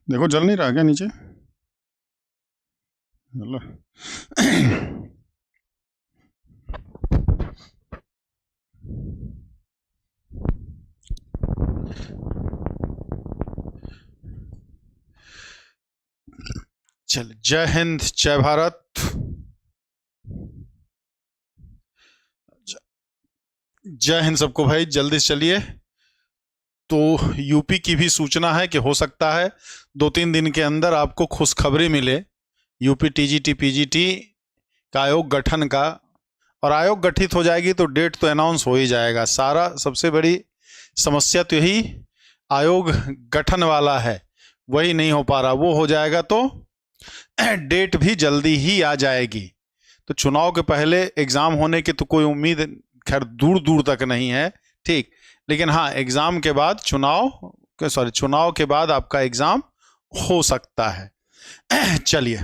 देखो जल नहीं रहा क्या नीचे? चलो। चल, जय हिंद, जय भारत। जय हिंद सबको भाई, जल्दी से चलिए। तो यूपी की भी सूचना है कि हो सकता है 2-3 दिन के अंदर आपको खुशखबरी मिले यूपी टीजीटी पीजीटी का आयोग गठन का। और आयोग गठित हो जाएगी तो डेट तो अनाउंस हो ही जाएगा। सारा सबसे बड़ी समस्या तो यही आयोग गठन वाला है, वही नहीं हो पा रहा। वो हो जाएगा तो डेट भी जल्दी ही आ जाएगी। तो चुनाव के पहले एग्जाम होने की तो कोई उम्मीद खैर दूर दूर तक नहीं है, ठीक। लेकिन हाँ, एग्जाम के बाद चुनाव के बाद आपका एग्जाम हो सकता है। चलिए,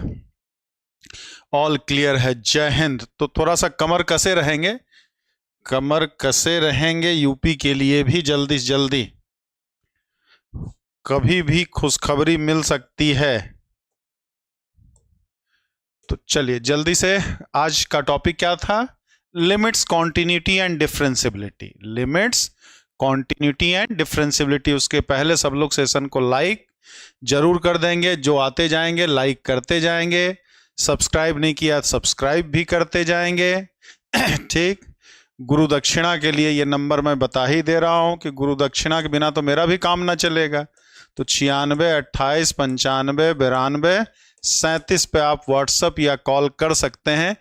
ऑल क्लियर है, जय हिंद। तो थोड़ा सा कमर कसे रहेंगे यूपी के लिए भी। जल्दी से जल्दी, कभी भी खुशखबरी मिल सकती है। तो चलिए जल्दी से, आज का टॉपिक क्या था? Limits, continuity and differentiability. Limits, continuity and differentiability. उसके पहले सब लोग सेशन को लाइक जरूर कर देंगे। जो आते जाएंगे लाइक करते जाएंगे, सब्सक्राइब नहीं किया सब्सक्राइब भी करते जाएंगे। ठीक। गुरु दक्षिणा के लिए ये नंबर मैं बता ही दे रहा हूं कि गुरु दक्षिणा के बिना तो मेरा भी काम ना चलेगा। तो 96 28 95 92 37 पे आप व्हाट्सएप या कॉल कर सकते हैं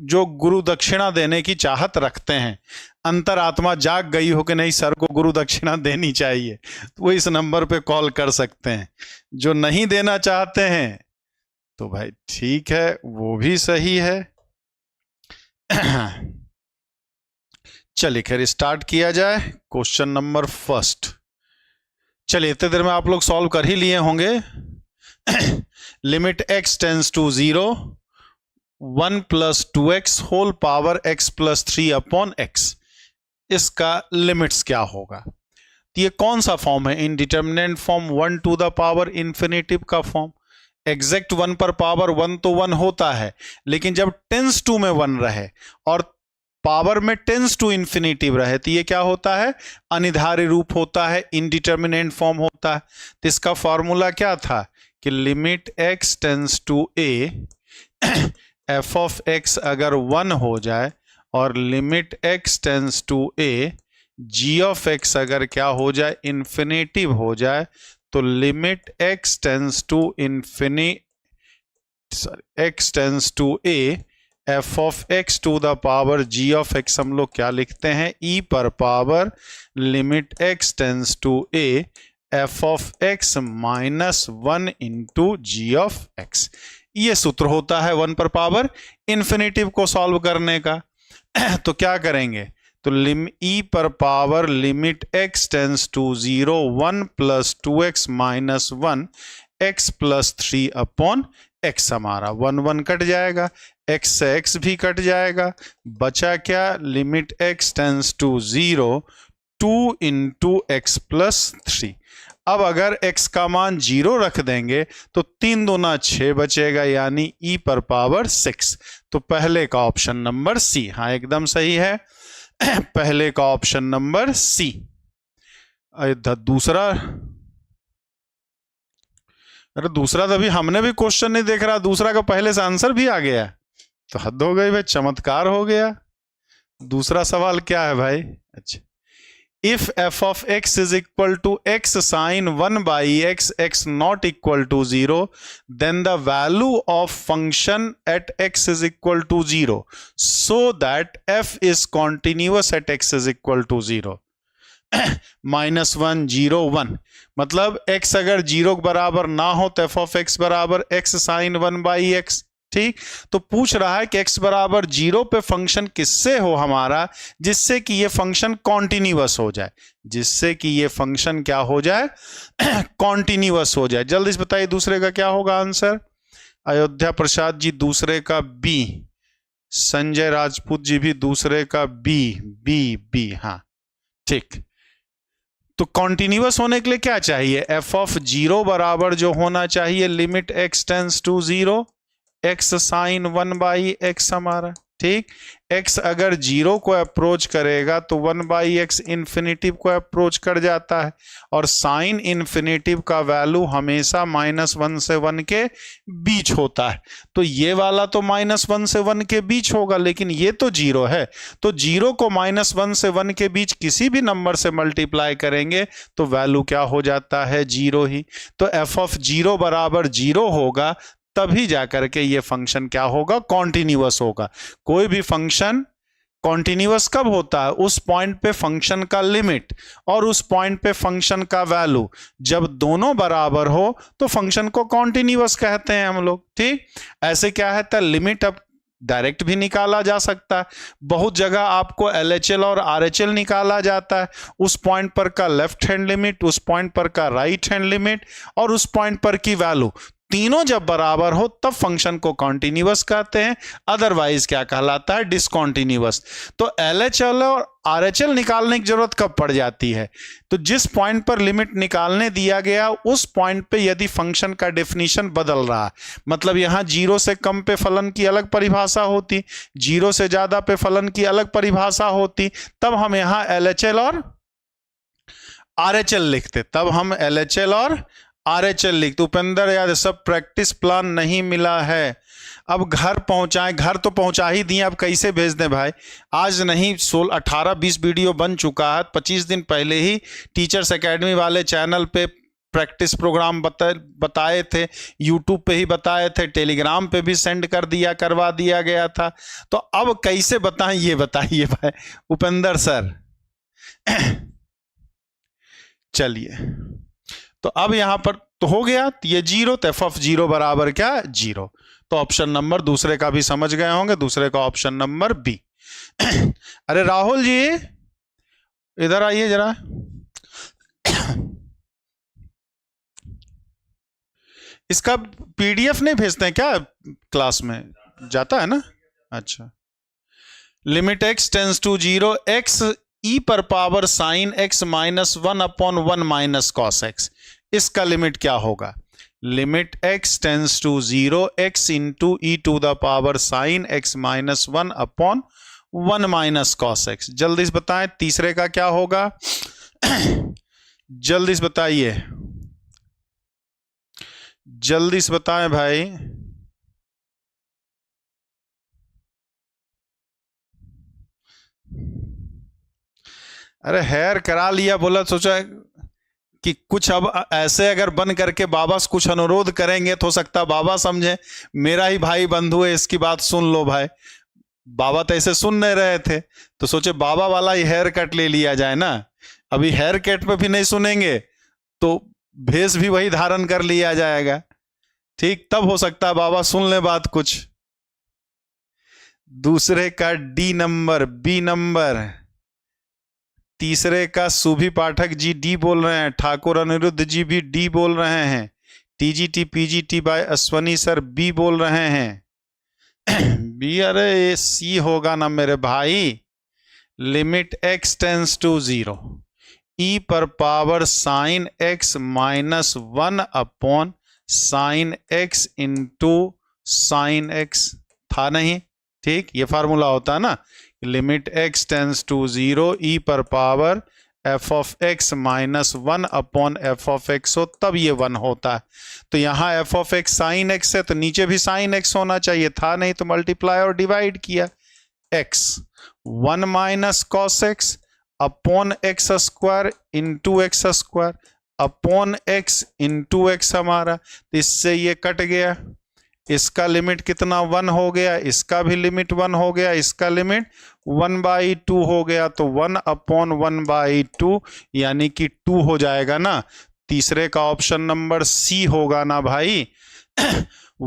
जो गुरु दक्षिणा देने की चाहत रखते हैं। अंतरात्मा जाग गई हो कि नहीं सर को गुरु दक्षिणा देनी चाहिए, तो वो इस नंबर पे कॉल कर सकते हैं। जो नहीं देना चाहते हैं तो भाई ठीक है, वो भी सही है। चलिए खैर स्टार्ट किया जाए। Question number first. चलिए इतने देर में आप लोग सॉल्व कर ही लिए होंगे। Limit x tends to 0, 1 + 2x whole power x + 3 upon x। इसका लिमिट्स क्या होगा? तो ये कौन सा फॉर्म है? Indeterminate form, 1 to the power infinitive का फॉर्म। एग्जैक्ट 1 पर पावर 1 तो 1 होता है, लेकिन जब टेंस टू में 1 रहे और पावर में टेंस टू इन्फिनेटिव रहे तो ये क्या होता है? अनिर्धारित रूप होता है, इनडिटर्मिनेंट फॉर्म होता है। तो इसका फॉर्मूला क्या था कि limit x tends to a, f of x अगर 1 हो जाए और limit x tends to a, g of x अगर क्या हो जाए? इन्फिनेटिव हो जाए, तो limit x tends to a, f of x to the power g of x हम लोग क्या लिखते हैं? e पर power limit x tends to a, f of x minus 1 into g of x। ये सूत्र होता है 1 पर पावर इन्फिनेटिव को सॉल्व करने का। तो क्या करेंगे? तो e पर power limit x tends to 0, 1 + 2x minus 1 x + 3 upon x। हमारा 1 1 कट जाएगा, x से x भी कट जाएगा, बचा क्या? Limit x tends to 0, 2 into x + 3। अब अगर x का मान 0 रख देंगे तो 3 दूना 6 बचेगा, यानी e पर पावर 6। तो पहले का ऑप्शन नंबर सी, हाँ एकदम सही है। पहले का ऑप्शन नंबर सी। दूसरा, अरे दूसरा तो अभी हमने भी क्वेश्चन नहीं देख रहा, दूसरा का पहले से आंसर भी आ गया, तो हद हो गई भाई, चमत्कार हो गया। दूसरा सवाल क्या है भाई? अच्छा, if f of x is equal to x sin 1 by x, x not equal to 0, then the value of function at x is equal to 0, so that f is continuous at x is equal to 0। -1 0 1, मतलब x अगर 0 के बराबर ना हो तो f of x बराबर x sin 1 by x। ठीक। तो पूछ रहा है कि x बराबर 0 पे फंक्शन किससे हो हमारा, जिससे कि ये फंक्शन कॉन्टिन्यूअस हो जाए, जिससे कि ये फंक्शन क्या हो जाए? कॉन्टिन्यूअस हो जाए। जल्दी से बताइए दूसरे का क्या होगा आंसर? अयोध्या प्रसाद जी दूसरे का बी, संजय राजपूत जी भी दूसरे का बी, बी बी, हाँ ठीक। तो कॉन्टिन्यूअस होने के लिए क्या चाहिए, एफ ऑफ जीरो बराबर जो होना चाहिए limit x tends to zero x sine 1/x हमारा, ठीक। x अगर जीरो को अप्रोच करेगा तो 1/x इन्फिनिटिव को अप्रोच कर जाता है, और साइन इन्फिनिटिव का वैल्यू हमेशा -1 से 1 के बीच होता है। तो ये वाला तो -1 से 1 के बीच होगा, लेकिन ये तो जीरो है, तो जीरो को -1 से 1 के बीच किसी भी नंबर से मल्टीप्लाई करेंगे तो वैल्यू क्या हो जाता है, जीरो ही। तो एफ ऑफ जीरो बराबर जीरो होगा, तभी जाकर के ये फंक्शन क्या होगा, कॉन्टिन्यूअस होगा। कोई भी फंक्शन कॉन्टिन्यूअस कब होता है, उस पॉइंट पे फंक्शन का लिमिट और उस पॉइंट पे फंक्शन का वैल्यू जब दोनों बराबर हो तो फंक्शन को कॉन्टिन्यूअस कहते हैं हम लोग, ठीक। ऐसे क्या है, लिमिट अब डायरेक्ट भी निकाला जा सकता है, बहुत जगह आपको LHL और RHL निकाला जाता है, उस पॉइंट पर का लेफ्ट हैंड लिमिट, उस पॉइंट पर का राइट हैंड लिमिट और उस पॉइंट पर की वैल्यू, तीनों जब बराबर हो तब फंक्शन को कॉन्टिन्यूअस कहते हैं, अदरवाइज क्या कहलाता है, डिसकॉन्टिन्यूअस। तो LHL और RHL निकालने की जरूरत कब पड़ जाती है, तो जिस पॉइंट पर लिमिट निकालने दिया गया उस पॉइंट पे यदि फंक्शन का डेफिनेशन बदल रहा है, मतलब यहां जीरो से कम पे फलन की अलग परिभाषा होती, जीरो से ज्यादा पे फलन की अलग परिभाषा होती, तब हम यहां LHL और RHL लिखते, तब हम LHL और RHL लिखते। उपेंद्र यार सब प्रैक्टिस प्लान नहीं मिला है, अब घर पहुंचाएं, घर तो पहुंचा ही दिए, अब कैसे भेज दें भाई, आज नहीं 16 18 20 वीडियो बन चुका है, 25 दिन पहले ही टीचर्स एकेडमी वाले चैनल पे प्रैक्टिस प्रोग्राम बताए थे, यूट्यूब पे ही बताए थे, टेलीग्राम पे भी सेंड कर दिया, करवा दिया गया था, तो अब कैसे बताएं ये बताइए भाई उपेंद्र सर। चलिए, तो अब यहां पर तो हो गया, तो ये जीरो, तो एफ ऑफ जीरो बराबर क्या, जीरो। तो ऑप्शन नंबर दूसरे का भी समझ गए होंगे, दूसरे का ऑप्शन नंबर बी। अरे राहुल जी इधर आइए जरा, इसका PDF नहीं भेजते हैं क्या, क्लास में जाता है ना, अच्छा। Limit x tends to zero X E पर power sine x -1/1 minus cos x, इसका लिमिट क्या होगा, limit x tends to zero x into E to the power sine x -1/1 minus cos x। जल्दी से बताएं तीसरे का क्या होगा, जल्दी से बताइए, जल्दी से बताएं भाई। अरे हेयर करा लिया, बोला सोचा कि कुछ अब ऐसे अगर बन करके बाबा से कुछ अनुरोध करेंगे तो हो सकता बाबा समझे मेरा ही भाई बंधु है, इसकी बात सुन लो भाई। बाबा तो ऐसे सुन नहीं रहे थे, तो सोचे बाबा वाला ही हेयर कट ले लिया जाए ना। अभी हेयर कट पे भी नहीं सुनेंगे तो भेष भी वही धारण कर लिया जाएगा, ठीक, तब हो सकता है बाबा सुन ले बात कुछ। दूसरे का डी नंबर, बी नंबर, तीसरे का सुभी पाठक जी डी बोल रहे हैं, ठाकुर अनिरुद्ध जी भी डी बोल रहे हैं, TGT PGT by Ashwani sir बी बोल रहे हैं। बी, अरे ये सी होगा ना मेरे भाई, limit x tends to zero E पर पावर साइन x -1/साइन x इंटू साइन x, था नहीं, ठीक, ये फार्मूला होता है ना, limit x tends to zero E पर power f of x -1/f of x हो, तब ये 1 होता है। तो यहाँ f of x sine x है तो नीचे भी साइन x होना चाहिए, था नहीं तो मल्टीप्लाई और डिवाइड किया, x 1 minus cos x upon x square into x square upon x into x हमारा, तो इससे ये कट गया, इसका लिमिट कितना 1 हो गया, इसका भी लिमिट 1 हो गया, इसका लिमिट 1/2 हो गया, तो 1/1/2 यानी कि 2 हो जाएगा ना। तीसरे का ऑप्शन नंबर सी होगा ना भाई।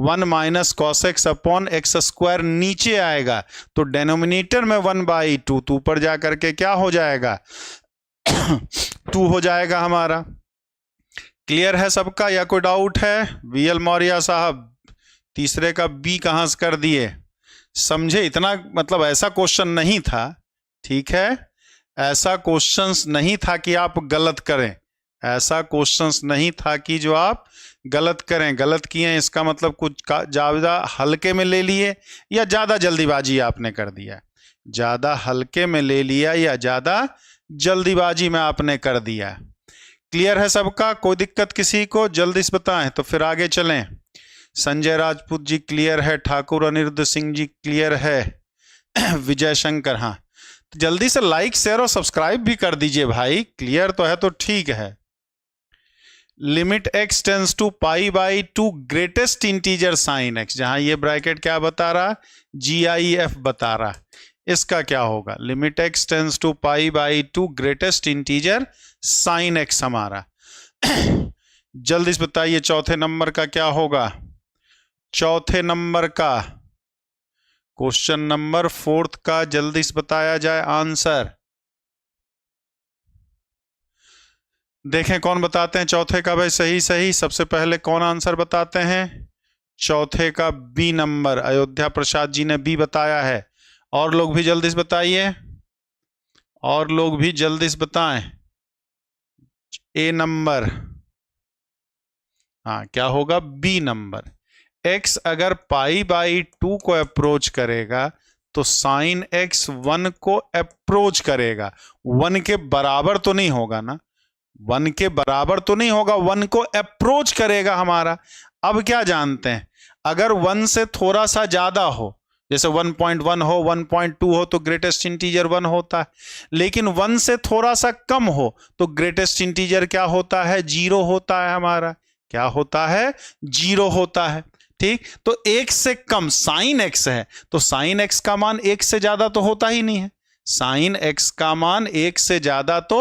1 minus cos x upon x square नीचे आएगा तो डेनोमिनेटर में 1/2, तो ऊपर जाकर के क्या हो जाएगा 2 हो जाएगा हमारा। क्लियर है सबका या कोई डाउट है? VL मौर्य साहब तीसरे का बी कहां से कर दिए, समझे? इतना मतलब ऐसा क्वेश्चन नहीं था, ठीक है, ऐसा क्वेश्चंस नहीं था कि आप गलत करें, ऐसा क्वेश्चंस नहीं था कि जो आप गलत करें। गलत किए इसका मतलब कुछ ज़्यादा हल्के में ले लिए या ज़्यादा जल्दीबाजी आपने कर दिया। ज़्यादा हल्के में ले लिया या ज़्यादा जल्दीबाजी में आपने कर दिया। क्लियर है सबका? कोई दिक्कत किसी को? जल्दी से बताएं तो फिर आगे चलें। संजय राजपूत जी क्लियर है, ठाकुर अनिरुद्ध सिंह जी क्लियर है, विजय शंकर, हाँ तो जल्दी से लाइक शेयर और सब्सक्राइब भी कर दीजिए भाई। क्लियर तो है तो ठीक है। Limit x tends to pi by two greatest integer sine x, जहां ये ब्रैकेट क्या बता रहा, GIF बता रहा, इसका क्या होगा? Limit x tends to pi by two greatest integer sine x हमारा। जल्दी से बताइए चौथे नंबर का क्या होगा? चौथे नंबर का, क्वेश्चन नंबर 4 का जल्दी से बताया जाए आंसर। देखें कौन बताते हैं चौथे का भाई? सही सबसे पहले कौन आंसर बताते हैं? चौथे का B नंबर, अयोध्या प्रसाद जी ने B बताया है। और लोग भी जल्दी से बताइए, और लोग भी जल्दी से बताएं। A नंबर, हाँ क्या होगा? B number. x अगर पाई बाई 2 को अप्रोच करेगा तो साइन x 1 को अप्रोच करेगा। 1 के बराबर तो नहीं होगा ना, 1 के बराबर तो नहीं होगा, 1 को अप्रोच करेगा हमारा। अब क्या जानते हैं, अगर 1 से थोड़ा सा ज्यादा हो, जैसे 1.1 हो, 1.2 हो तो ग्रेटेस्ट इंटीजर 1 होता है, लेकिन 1 से थोड़ा सा कम हो तो ग्रेटेस्ट इंटीजर क्या होता है? 0 होता है हमारा। क्या होता है? 0 होता है। ठीक, तो 1 से कम साइन x है तो साइन x का मान 1 से ज्यादा तो होता ही नहीं है। साइन x का मान 1 से ज्यादा तो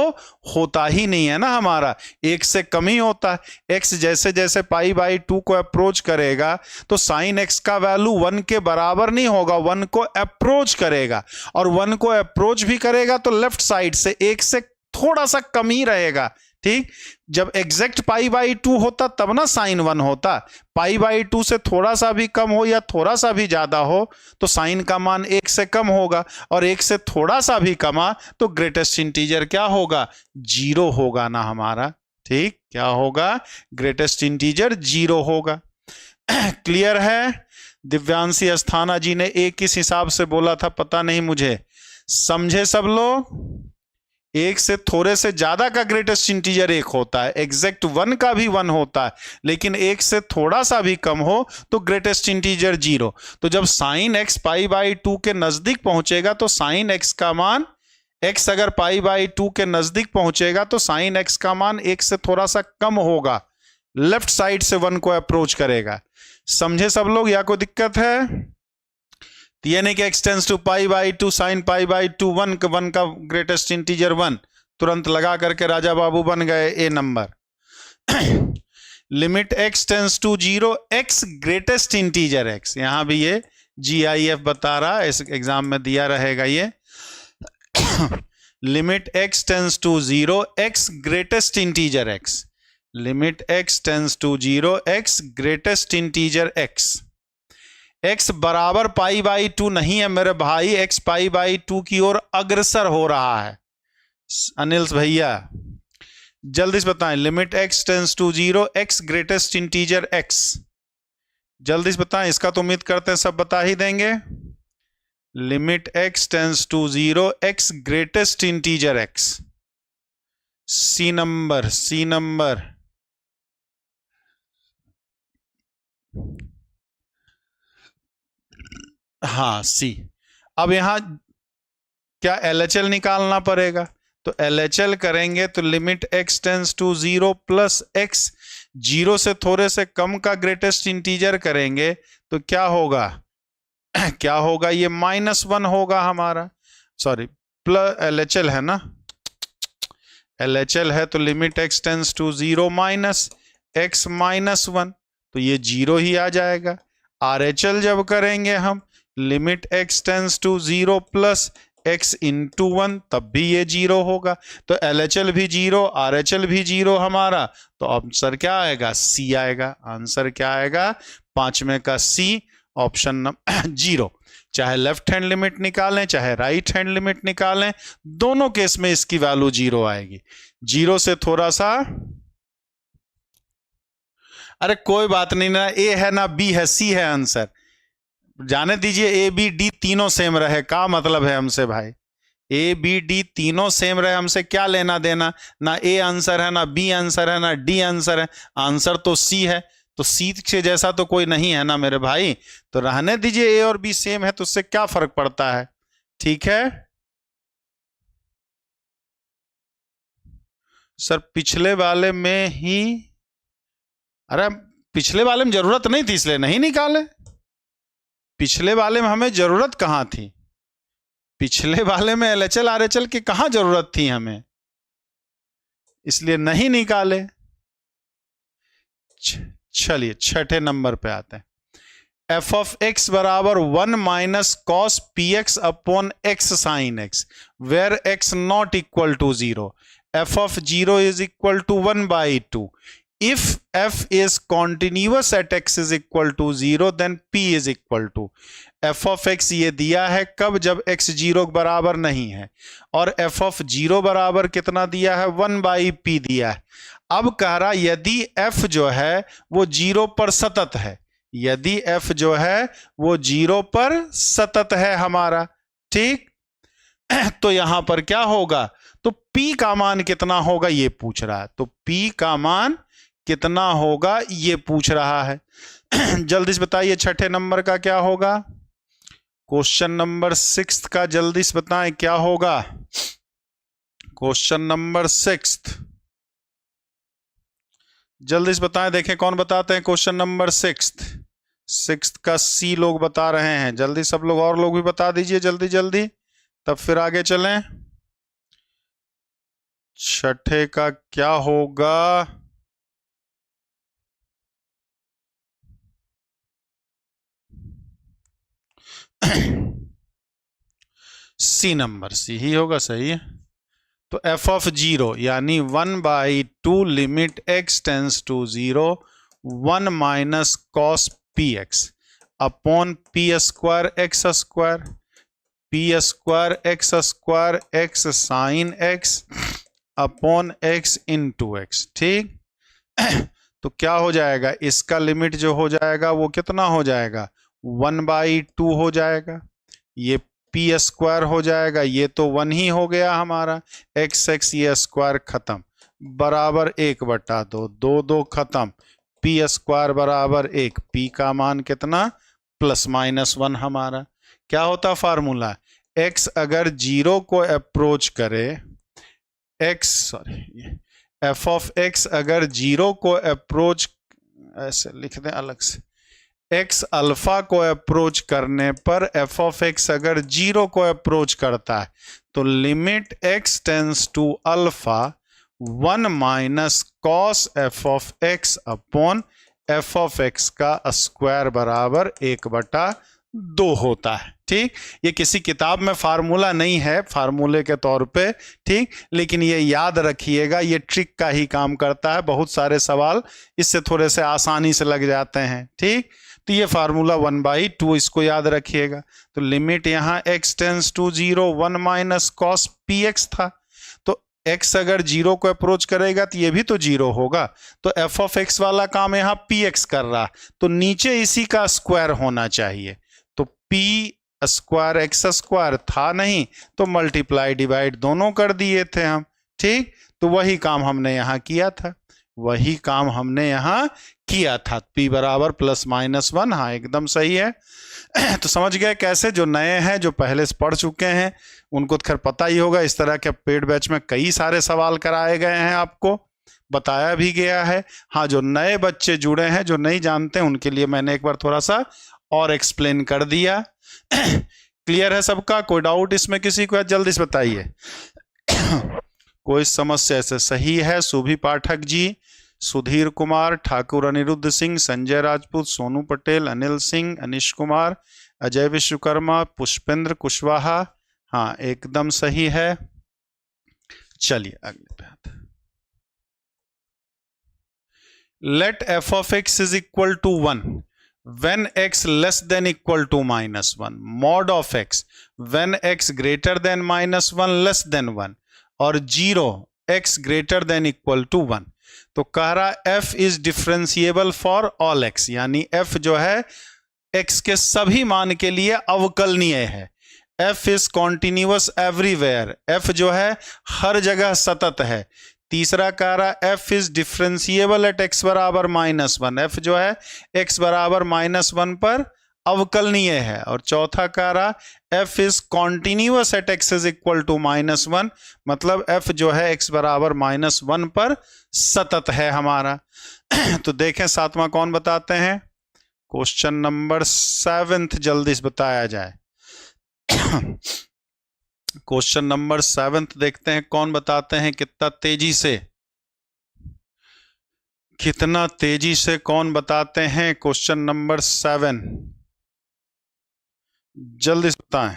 होता ही नहीं है ना हमारा, 1 से कम ही होता है। x जैसे जैसे पाई बाई 2 को अप्रोच करेगा तो साइन x का वैल्यू 1 के बराबर नहीं होगा, 1 को अप्रोच करेगा, और 1 को अप्रोच भी करेगा तो लेफ्ट साइड से 1 से थोड़ा सा कम ही रहेगा। ठीक, जब एग्जैक्ट पाई बाई 2 होता तब ना साइन 1 होता। पाई बाई 2 से थोड़ा सा भी कम हो या थोड़ा सा भी ज्यादा हो तो साइन का मान 1 से कम होगा, और 1 से थोड़ा सा भी कमा तो ग्रेटेस्ट इंटीजर क्या होगा? 0 होगा ना हमारा। ठीक, क्या होगा? ग्रेटेस्ट इंटीजर 0 होगा। क्लियर है? दिव्यांशी अस्थाना जी ने एक किस हिसाब से बोला था पता नहीं मुझे, समझे सब लोग? 1 से थोड़े से ज्यादा का ग्रेटेस्ट इंटीजर 1 होता है, एग्जैक्ट 1 का भी 1 होता है, लेकिन 1 से थोड़ा सा भी कम हो तो ग्रेटेस्ट इंटीजर 0। तो जब साइन x पाई बाई 2 के नजदीक पहुंचेगा तो साइन x का मान, x अगर पाई बाई 2 के नजदीक पहुंचेगा तो साइन x का मान 1 से थोड़ा सा कम होगा, लेफ्ट साइड से 1 को अप्रोच करेगा। समझे सब लोग या कोई दिक्कत है? यानी कि x tends to pi by 2 sine pi by 2 1 का ग्रेटेस्ट इंटीजर 1, तुरंत लगा करके राजा बाबू बन गए A number. Limit x tends to 0 x greatest integer x, यहां भी ये GIF बता रहा है, इस एग्जाम में दिया रहेगा ये। Limit x tends to 0 x greatest integer x, limit x tends to 0 x greatest integer x। x बराबर पाई बाई 2 नहीं है मेरे भाई, x पाई बाई 2 की ओर अग्रसर हो रहा है। अनिल भैया जल्दी से बताएं, limit x tends to 0 x greatest integer x, जल्दी से बताएं। इसका तो उम्मीद करते हैं सब बता ही देंगे। Limit x tends to 0 x greatest integer x, C number हाँ C। अब यहां क्या LHL निकालना पड़ेगा, तो LHL करेंगे तो limit x tends to 0 plus x, 0 से थोड़े से कम का ग्रेटेस्ट इंटीजर करेंगे तो क्या होगा? क्या होगा? ये -1 होगा हमारा, सॉरी प्लस LHL है ना, LHL है तो limit x tends to 0 minus x -1 तो ये 0 ही आ जाएगा। RHL जब करेंगे हम limit x tends to 0 plus x into 1 तब भी ये 0 होगा। तो LHL भी 0 RHL भी 0 हमारा, तो आंसर क्या आएगा? C आएगा। आंसर क्या आएगा? 5वें का C ऑप्शन नंबर 0। चाहे लेफ्ट हैंड लिमिट निकालें चाहे राइट हैंड लिमिट निकालें, दोनों केस में इसकी वैल्यू 0 आएगी। 0 से थोड़ा सा, अरे कोई बात नहीं ना, ए है ना बी है, सी है आंसर, जाने दीजिए। ए बी डी तीनों सेम रहे, का मतलब है हमसे भाई, ए बी डी तीनों सेम रहे, हमसे क्या लेना देना, ना ए आंसर है ना बी आंसर है ना डी आंसर है, आंसर तो सी है। तो सी के जैसा तो कोई नहीं है ना मेरे भाई, तो रहने दीजिए, ए और बी सेम है तो उससे क्या फर्क पड़ता है। ठीक है सर, पिछले वाले में ही, अरे पिछले वाले में जरूरत नहीं थी इसलिए नहीं निकाले, पिछले वाले में हमें जरूरत कहां थी, पिछले वाले में एलएचएल आरएचएल की कहां जरूरत थी हमें, इसलिए नहीं निकाले। चलिए छठे नंबर पे आते हैं। एफ ऑफ एक्स बराबर 1 minus cos p x upon x sine x, where x not equal to 0, f of 0 is equal to 1/2। If f is continuous at x is equal to 0, then p is equal to f of x, ये दिया है कब, जब x 0 बराबर नहीं है, और f of 0 बराबर कितना दिया है, 1/p दिया है। अब कह रहा यदि f जो है वो 0 पर सतत है, यदि f जो है वो 0 पर सतत है हमारा, ठीक, तो यहां पर क्या होगा, तो p का मान कितना होगा ये पूछ रहा है, तो p का मान कितना होगा ये पूछ रहा है। जल्दी से बताइए छठे नंबर का क्या होगा, क्वेश्चन नंबर 6 का जल्दी से बताएं क्या होगा, क्वेश्चन नंबर 6 जल्दी से बताएं, देखें कौन बताते हैं क्वेश्चन नंबर 6 का सी लोग बता रहे हैं, जल्दी सब लोग और लोग भी बता दीजिए जल्दी जल्दी, तब फिर आगे चलें। छठे का क्या होगा, सी नंबर, सी ही होगा, सही है। तो एफ ऑफ 0 यानी 1/2 limit x tends to 0 1 minus cos p x upon p square x square, p square x sine x upon x into x, ठीक। तो क्या हो जाएगा, इसका लिमिट जो हो जाएगा वो कितना हो जाएगा, 1/2 हो जाएगा, ये पी स्क्वायर हो जाएगा, ये तो 1 ही हो गया हमारा, एक्स ये स्क्वायर खत्म, बराबर 1/2, 2 खत्म, पी स्क्वायर बराबर 1, पी का मान कितना ±1 हमारा। क्या होता फार्मूला, एक्स अगर 0 को अप्रोच करे, एफ ऑफ एक्स अगर 0 को अप्रोच, ऐसे लिख दें अलग से, एक्स अल्फा को अप्रोच करने पर एफ ऑफ एक्स अगर 0 को अप्रोच करता है तो limit x tends to alpha 1 minus cos f of x upon f of x का स्क्वायर बराबर 1/2 होता है, ठीक। ये किसी किताब में फार्मूला नहीं है फार्मूले के तौर पे, ठीक, लेकिन ये याद रखिएगा, ये ट्रिक का ही काम करता है, बहुत सारे सवाल इससे थोड़े से आसानी से लग जाते हैं, ठीक। तो ये फार्मूला 1/2 इसको याद रखिएगा। तो लिमिट यहाँ x tends to 0 1 minus cos p x था, तो x अगर 0 को अप्रोच करेगा तो ये भी तो 0 होगा, तो एफ ऑफ एक्स वाला काम यहाँ पी एक्स कर रहा, तो नीचे इसी का स्क्वायर होना चाहिए, तो पी स्क्वायर एक्स स्क्वायर था नहीं तो मल्टीप्लाई डिवाइड दोनों कर दिए थे हम, ठीक। तो वही काम हमने यहाँ किया था, वही काम हमने यहाँ किया था, p बराबर ±1, हाँ एकदम सही है। तो समझ गए कैसे, जो नए हैं जो पहले से पढ़ चुके हैं उनको तो खैर पता ही होगा, इस तरह के पेड बैच में कई सारे सवाल कराए गए हैं, आपको बताया भी गया है। हाँ जो नए बच्चे जुड़े हैं जो नहीं जानते उनके लिए मैंने एक बार थोड़ा सा और एक्सप्लेन कर दिया। क्लियर है सबका, कोई डाउट इसमें किसी को, जल्दी से बताइए। कोई समस्या से सही है, सुभी पाठक जी, सुधीर कुमार, ठाकुर अनिरुद्ध सिंह, संजय राजपूत, सोनू पटेल, अनिल सिंह, अनिश कुमार, अजय विश्वकर्मा, पुष्पेंद्र कुशवाहा, हाँ एकदम सही है। चलिए अगले पे आते हैं। Let f of x is equal to 1 when x less than equal to -1, mod of x when x greater than -1 less than 1, और 0 x greater than equal to 1। तो कह रहा f is differentiable for all x, यानी f जो है x के सभी मान के लिए अवकलनीय है। f is continuous everywhere, f जो है हर जगह सतत है। तीसरा कह रहा f is differentiable eight x बराबर -1, f जो है x बराबर -1 पर अवकलनीय है। और चौथा कह रहा f is continuous at x is equal to -1, मतलब f जो है x बराबर -1 पर सतत है हमारा। तो देखें सातवां कौन बताते हैं, क्वेश्चन नंबर 7 जल्दी से बताया जाए। क्वेश्चन नंबर 7 देखते हैं कौन बताते हैं, कितना तेजी से कौन बताते हैं। क्वेश्चन नंबर 7 जल्दी से बताएं।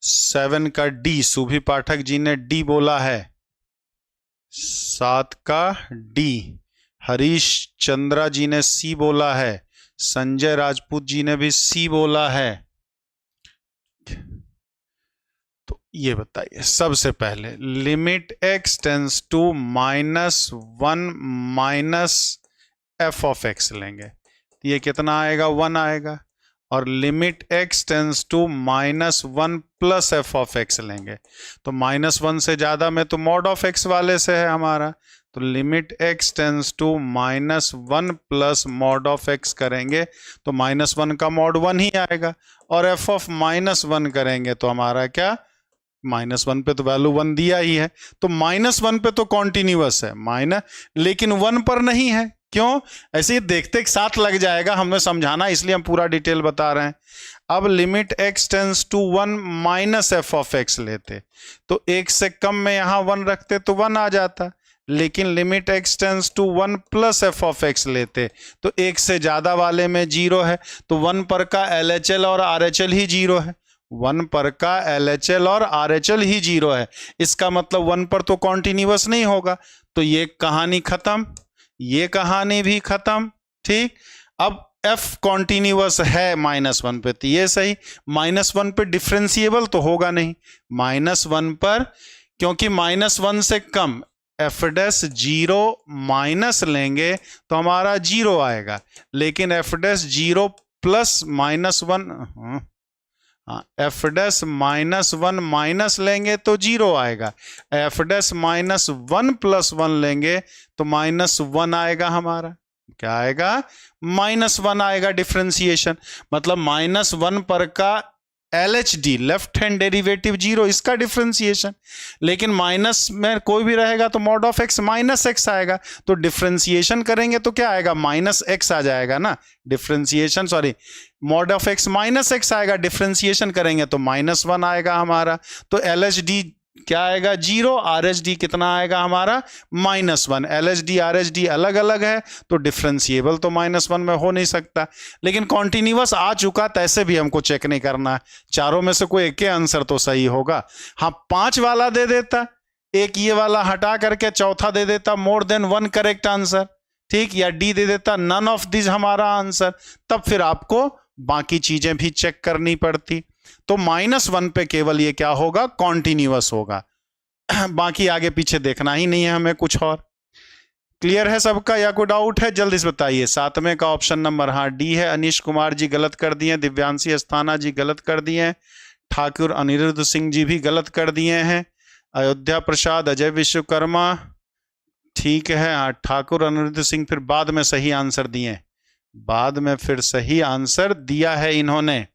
सेवन का डी, सुभी पाठक जी ने डी बोला है। 7 का डी, हरीश चंद्रा जी ने सी बोला है। संजय राजपूत जी ने भी सी बोला है। तो ये बताइए सबसे पहले, limit x tends to -1 minus f of x लेंगे, तो ये कितना आएगा, 1 आएगा। और limit x tends to -1 plus f of x लेंगे, तो -1 से ज्यादा में तो मॉड ऑफ x वाले से है हमारा, तो limit x tends to -1 plus mod of x करेंगे तो -1 का मॉड 1 ही आएगा। और f ऑफ -1 करेंगे तो हमारा क्या, -1 पे तो वैल्यू 1 दिया ही है, तो -1 पे तो कॉन्टिन्यूअस है, लेकिन 1 पर नहीं है। क्यों, ऐसे ही देखते एक साथ लग जाएगा, हमें समझाना इसलिए हम पूरा डिटेल बता रहे हैं। अब limit x tends to 1 minus f of x लेते, तो 1 से कम में यहां 1 रखते तो 1 आ जाता, लेकिन limit x tends to 1 plus f of x लेते तो 1 से ज्यादा वाले में 0 है, तो 1 पर का LHL और RHL ही 0 है, 1 पर का LHL और RHL ही 0 है। इसका मतलब 1 पर तो कॉन्टिन्यूअस नहीं होगा, तो ये कहानी खत्म, ये कहानी भी खत्म। ठीक, अब f कॉन्टिन्यूअस है -1 पे, तो ये सही। -1 पे डिफरेंशिएबल तो होगा नहीं, -1 पर, क्योंकि -1 से कम f डैश 0 माइनस लेंगे तो हमारा 0 आएगा, लेकिन f dash 0 plus -1, f dash -1 minus लेंगे तो 0 आएगा, f डैश -1 प्लस 1 लेंगे तो -1 आएगा हमारा। क्या आएगा, -1 आएगा डिफरेंशिएशन, मतलब -1 पर का LHD लेफ्ट हैंड डेरिवेटिव 0, इसका डिफरेंशिएशन। लेकिन माइनस में कोई भी रहेगा तो मॉड ऑफ x -x आएगा, तो डिफरेंशिएशन करेंगे तो क्या आएगा, -x आ जाएगा ना, differentiation sorry mod of x -x आएगा, डिफरेंशिएशन करेंगे तो -1 आएगा हमारा। तो LHD क्या आएगा, 0, RHD कितना आएगा हमारा, -1। LHD RHD अलग अलग है तो डिफरेंशिएबल तो -1 में हो नहीं सकता, लेकिन कॉन्टिन्यूअस आ चुका तो ऐसे भी हमको चेक नहीं करना है, चारों में से कोई एक ही आंसर तो सही होगा। हाँ, 5 वाला दे देता, एक ये वाला हटा करके चौथा दे देता मोर देन 1 करेक्ट आंसर, ठीक, या डी दे देता नन ऑफ दिस हमारा आंसर, तब फिर आपको बाकी चीजें भी चेक करनी पड़ती। तो -1 पे केवल ये क्या होगा, कॉन्टिन्यूअस होगा, बाकी आगे पीछे देखना ही नहीं है हमें कुछ और। क्लियर है सबका या कोई डाउट है, जल्दी से बताइए। 7वें का ऑप्शन नंबर हाँ डी है। अनीश कुमार जी गलत कर दिए, दिव्यांशी अस्थाना जी गलत कर दिए, ठाकुर अनिरुद्ध सिंह जी भी गलत कर दिए हैं, अयोध्या प्रसाद, अजय विश्वकर्मा, ठीक है, हाँ ठाकुर अनिरुद्ध सिंह फिर बाद में सही आंसर दिए, बाद में फिर सही आंसर दिया है इन्होंने,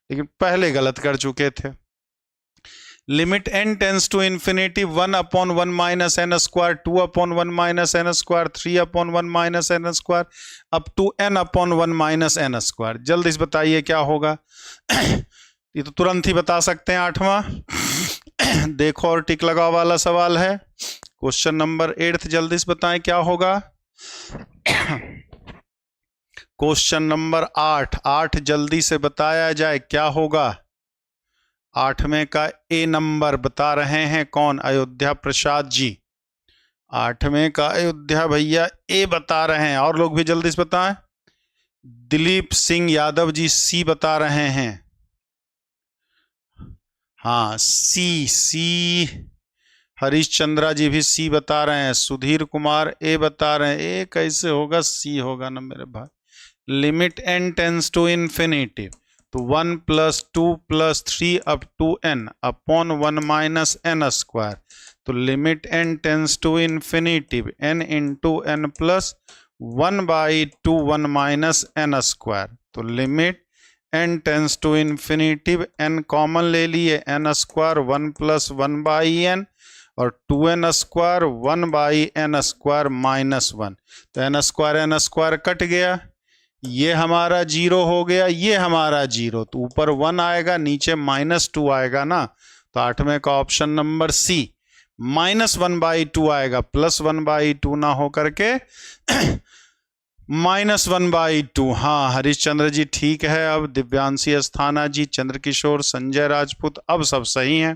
लेकिन पहले गलत कर चुके थे। Limit n tends to infinity 1/1 minus n square, 2/1 minus n square, 3/1 minus n square, up to n/1 minus n square. जल्दी से बताइए क्या होगा। ये तो तुरंत ही बता सकते हैं 8वां। देखो और टिक लगाओ वाला सवाल है, क्वेश्चन नंबर 8 जल्दी से बताएं क्या होगा। क्वेश्चन नंबर 8 जल्दी से बताया जाए क्या होगा। 8वें का ए नंबर बता रहे हैं कौन, अयोध्या प्रसाद जी। 8वें का अयोध्या भैया ए बता रहे हैं, और लोग भी जल्दी से बताएं। दिलीप सिंह यादव जी सी बता रहे हैं। हाँ सी। हरीश चंद्रा जी भी सी बता रहे हैं। सुधीर कुमार ए बता रहे हैं। ए कैसे होगा, सी होगा ना मेरे भाई। Limit n tends to infinity, तो 1 + 2 + 3 up to n upon 1 - n square. तो limit n tends to infinity n into n + 1/2 1 - n square. तो limit n tends to infinity, n common ले लिए, n स्क्वायर 1 + 1/n और 2n square 1/n square -1। तो n square cut गया, ये हमारा 0 हो गया, ये हमारा 0। तो ऊपर 1 आएगा, नीचे -2 आएगा ना। तो 8वें का ऑप्शन नंबर सी -1/2 आएगा, +1/2 ना हो करके -1/2। हाँ हरिश्चंद्र जी ठीक है। अब दिव्यांशी अस्थाना जी, चंद्रकिशोर, संजय राजपूत, अब सब सही है,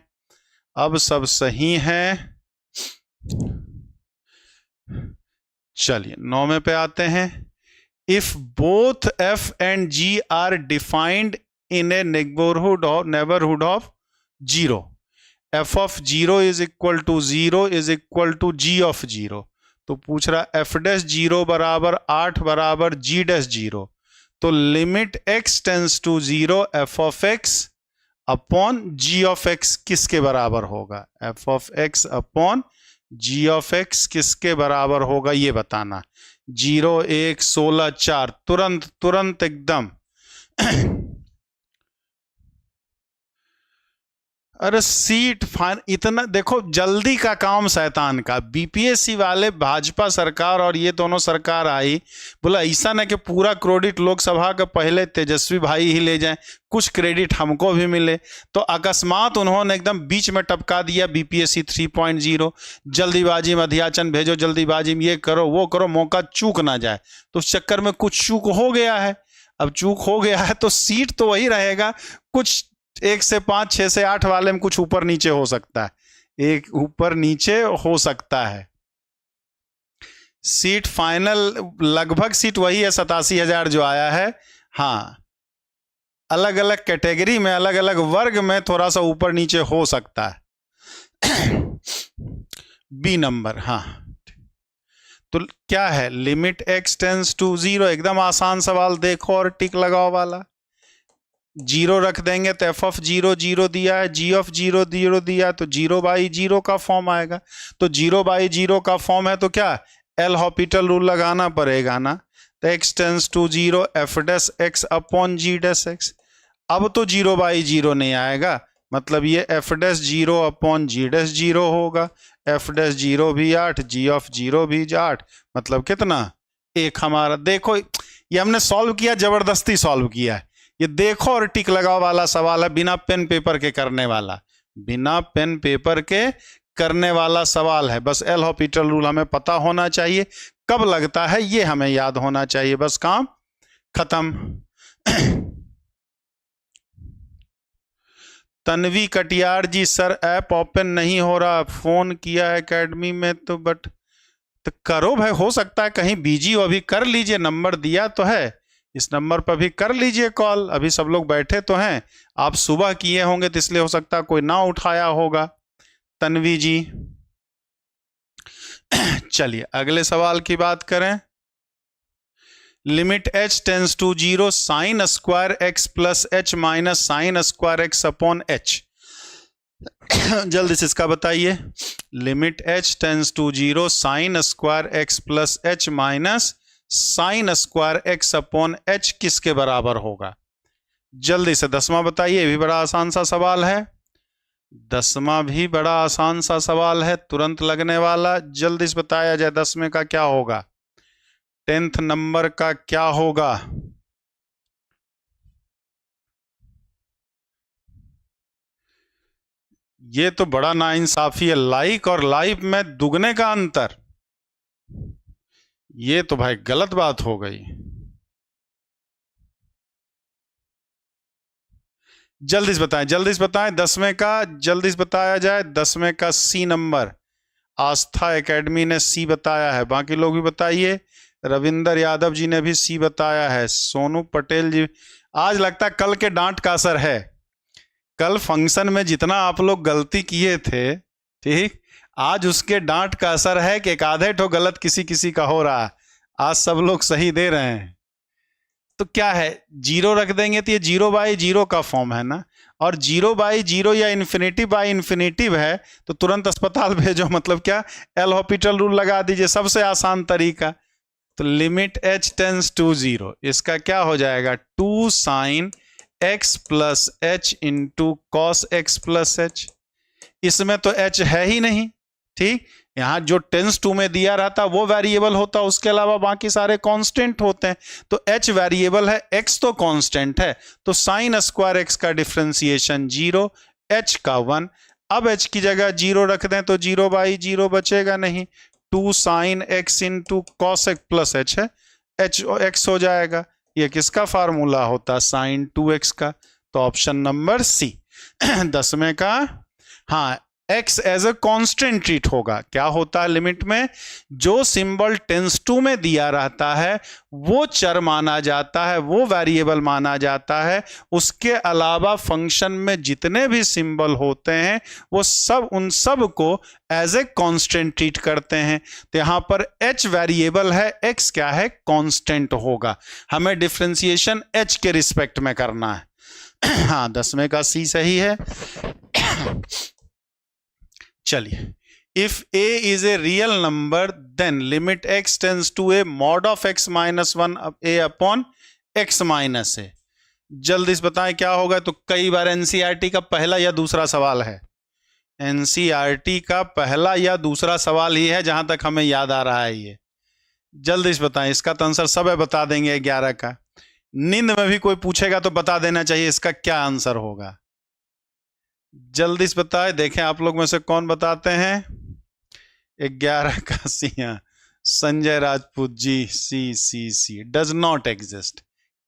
अब सब सही है। चलिए 9वें पे आते हैं। If both f and g are defined in a neighborhood of 0, f of 0 is equal to 0 is equal to g of 0। तो पूछ रहा f डैश 0 बराबर 8 बराबर g डैश 0। तो limit x tends to 0 f of x upon g of x किसके बराबर होगा? f of x upon g of x किसके बराबर होगा ये बताना। 0 1 16 4, तुरंत एकदम। अरे सीट फाइन, इतना देखो जल्दी का काम शैतान का। बीपीएससी वाले, भाजपा सरकार और ये दोनों सरकार आई, बोला ऐसा ना कि पूरा क्रेडिट लोकसभा का पहले तेजस्वी भाई ही ले जाएं, कुछ क्रेडिट हमको भी मिले। तो अकस्मात उन्होंने एकदम बीच में टपका दिया बीपीएससी 3.0। जल्दीबाजी में अध्याचन भेजो, जल्दीबाजी में ये करो वो करो, मौका चूक ना जाए। तो उस चक्कर में कुछ चूक हो गया है। अब चूक हो गया है तो सीट तो वही रहेगा, कुछ 1 से 5 6 से 8 वाले में कुछ ऊपर नीचे हो सकता है, एक ऊपर नीचे हो सकता है। सीट फाइनल लगभग सीट वही है, 87,000 जो आया है। हाँ अलग अलग कैटेगरी में, अलग अलग वर्ग में थोड़ा सा ऊपर नीचे हो सकता है। B number. हाँ तो क्या है, लिमिट x टेंस टू 0, एकदम आसान सवाल, देखो और टिक लगाओ वाला। 0 रख देंगे तो f of 0 0 दिया है, g of 0 0 दिया है, तो 0/0 का फॉर्म आएगा। तो 0/0 का फॉर्म है तो क्या एल हॉपिटल रूल लगाना पड़ेगा ना। तो x tends to 0 f dash x upon g dash x। अब तो 0/0 नहीं आएगा, मतलब ये f dash 0 upon g dash 0 होगा। f डैश 0 भी 8, g of 0 भी 8, मतलब कितना 1 हमारा। देखो ये हमने सॉल्व किया, जबरदस्ती सॉल्व किया है। ये देखो और टिक लगाओ वाला सवाल है, बिना पेन पेपर के करने वाला, बिना पेन पेपर के करने वाला सवाल है। बस एल हॉपिटल रूल हमें पता होना चाहिए, कब लगता है ये हमें याद होना चाहिए, बस काम खत्म। तन्वी कटियार जी, सर ऐप ओपन नहीं हो रहा, फोन किया है एकेडमी में तो बट, तो करो भाई, हो सकता है कहीं बिजी हो, अभी कर लीजिए, नंबर दिया तो है, इस नंबर पर भी कर लीजिए कॉल। अभी सब लोग बैठे तो हैं, आप सुबह किए होंगे तो इसलिए हो सकता है कोई ना उठाया होगा। तन्वी जी चलिए अगले सवाल की बात करें। Limit h tends to 0 sine square x plus h minus sine square x upon h। जल्दी से इसका बताइए। Limit h tends to 0 sine square x plus h minus sine square x upon h किसके बराबर होगा? जल्दी से 10वां बताइए, ये भी बड़ा आसान सा सवाल है। 10वां भी बड़ा आसान सा सवाल है, तुरंत लगने वाला, जल्दी से बताया जाए 10वें का क्या होगा, 10th नंबर का क्या होगा? ये तो बड़ा नाइंसाफी है, लाइक और लाइव में दुगने का अंतर, ये तो भाई गलत बात हो गई। जल्दी से बताएं, जल्दी से बताएं 10वें का, जल्दी से बताया जाए 10वें का सी नंबर। आस्था एकेडमी ने सी बताया है, बाकी लोग भी बताइए। रविंदर यादव जी ने भी सी बताया है। सोनू पटेल जी, आज लगता है कल के डांट का असर है। कल फंक्शन में जितना आप लोग गलती किए थे, ठीक, आज उसके डांट का असर है कि एक आधे ठो गलत किसी किसी का हो रहा है, आज सब लोग सही दे रहे हैं। तो क्या है, जीरो रख देंगे तो ये 0/0 का फॉर्म है ना, और 0/0 या इन्फिनिटी बाई इन्फिनिटिव है तो तुरंत अस्पताल भेजो, मतलब क्या, एल हॉपिटल रूल लगा दीजिए, सबसे आसान तरीका। तो लिमिट h टेंस टू 0, इसका क्या हो जाएगा, 2 sin x plus h into cos x plus h। इसमें तो h है ही नहीं, ठीक, यहां जो टेंस टू में दिया रहता वो वेरिएबल होता, उसके अलावा बाकी सारे कांस्टेंट होते हैं। तो h वेरिएबल है, x तो कांस्टेंट है, तो साइन स्क्वायर x का डिफरेंशिएशन 0, h का 1। अब h की जगह 0 रख दें तो 0/0 बचेगा नहीं, 2 sin x into cos x plus h है, h x हो जाएगा। ये किसका फार्मूला होता, साइन 2x का। तो ऑप्शन नंबर सी 10वें का, हाँ, x as a constant treat होगा। क्या होता है लिमिट में, जो सिंबल टेंस टू में दिया रहता है वो चर माना जाता है, वो वेरिएबल माना जाता है। उसके अलावा फंक्शन में जितने भी सिंबल होते हैं वो सब, उन सब को एज ए कांस्टेंट ट्रीट करते हैं। तो यहां पर h वेरिएबल है, x क्या है, कांस्टेंट होगा। हमें डिफरेंशिएशन h के रिस्पेक्ट में करना है। हाँ, 10वें का सी सही है। चलिए, if a is a real number then limit x tends to a mod of x minus 1 a upon x minus a। जल्दी से बताएं क्या होगा। तो कई बार एनसीईआरटी का पहला या दूसरा सवाल है, एनसीईआरटी का पहला या दूसरा सवाल ही है जहां तक हमें याद आ रहा है। ये जल्दी से बताएं, इसका तो आंसर सब है, बता देंगे 11 का। नींद में भी कोई पूछेगा तो बता देना चाहिए इसका क्या आंसर होगा। जल्दी से बताएं, देखें आप लोग में से कौन बताते हैं। 11 का सी, संजय राजपूत जी, सी डज नॉट एग्जिस्ट।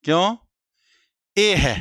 क्यों, ए है,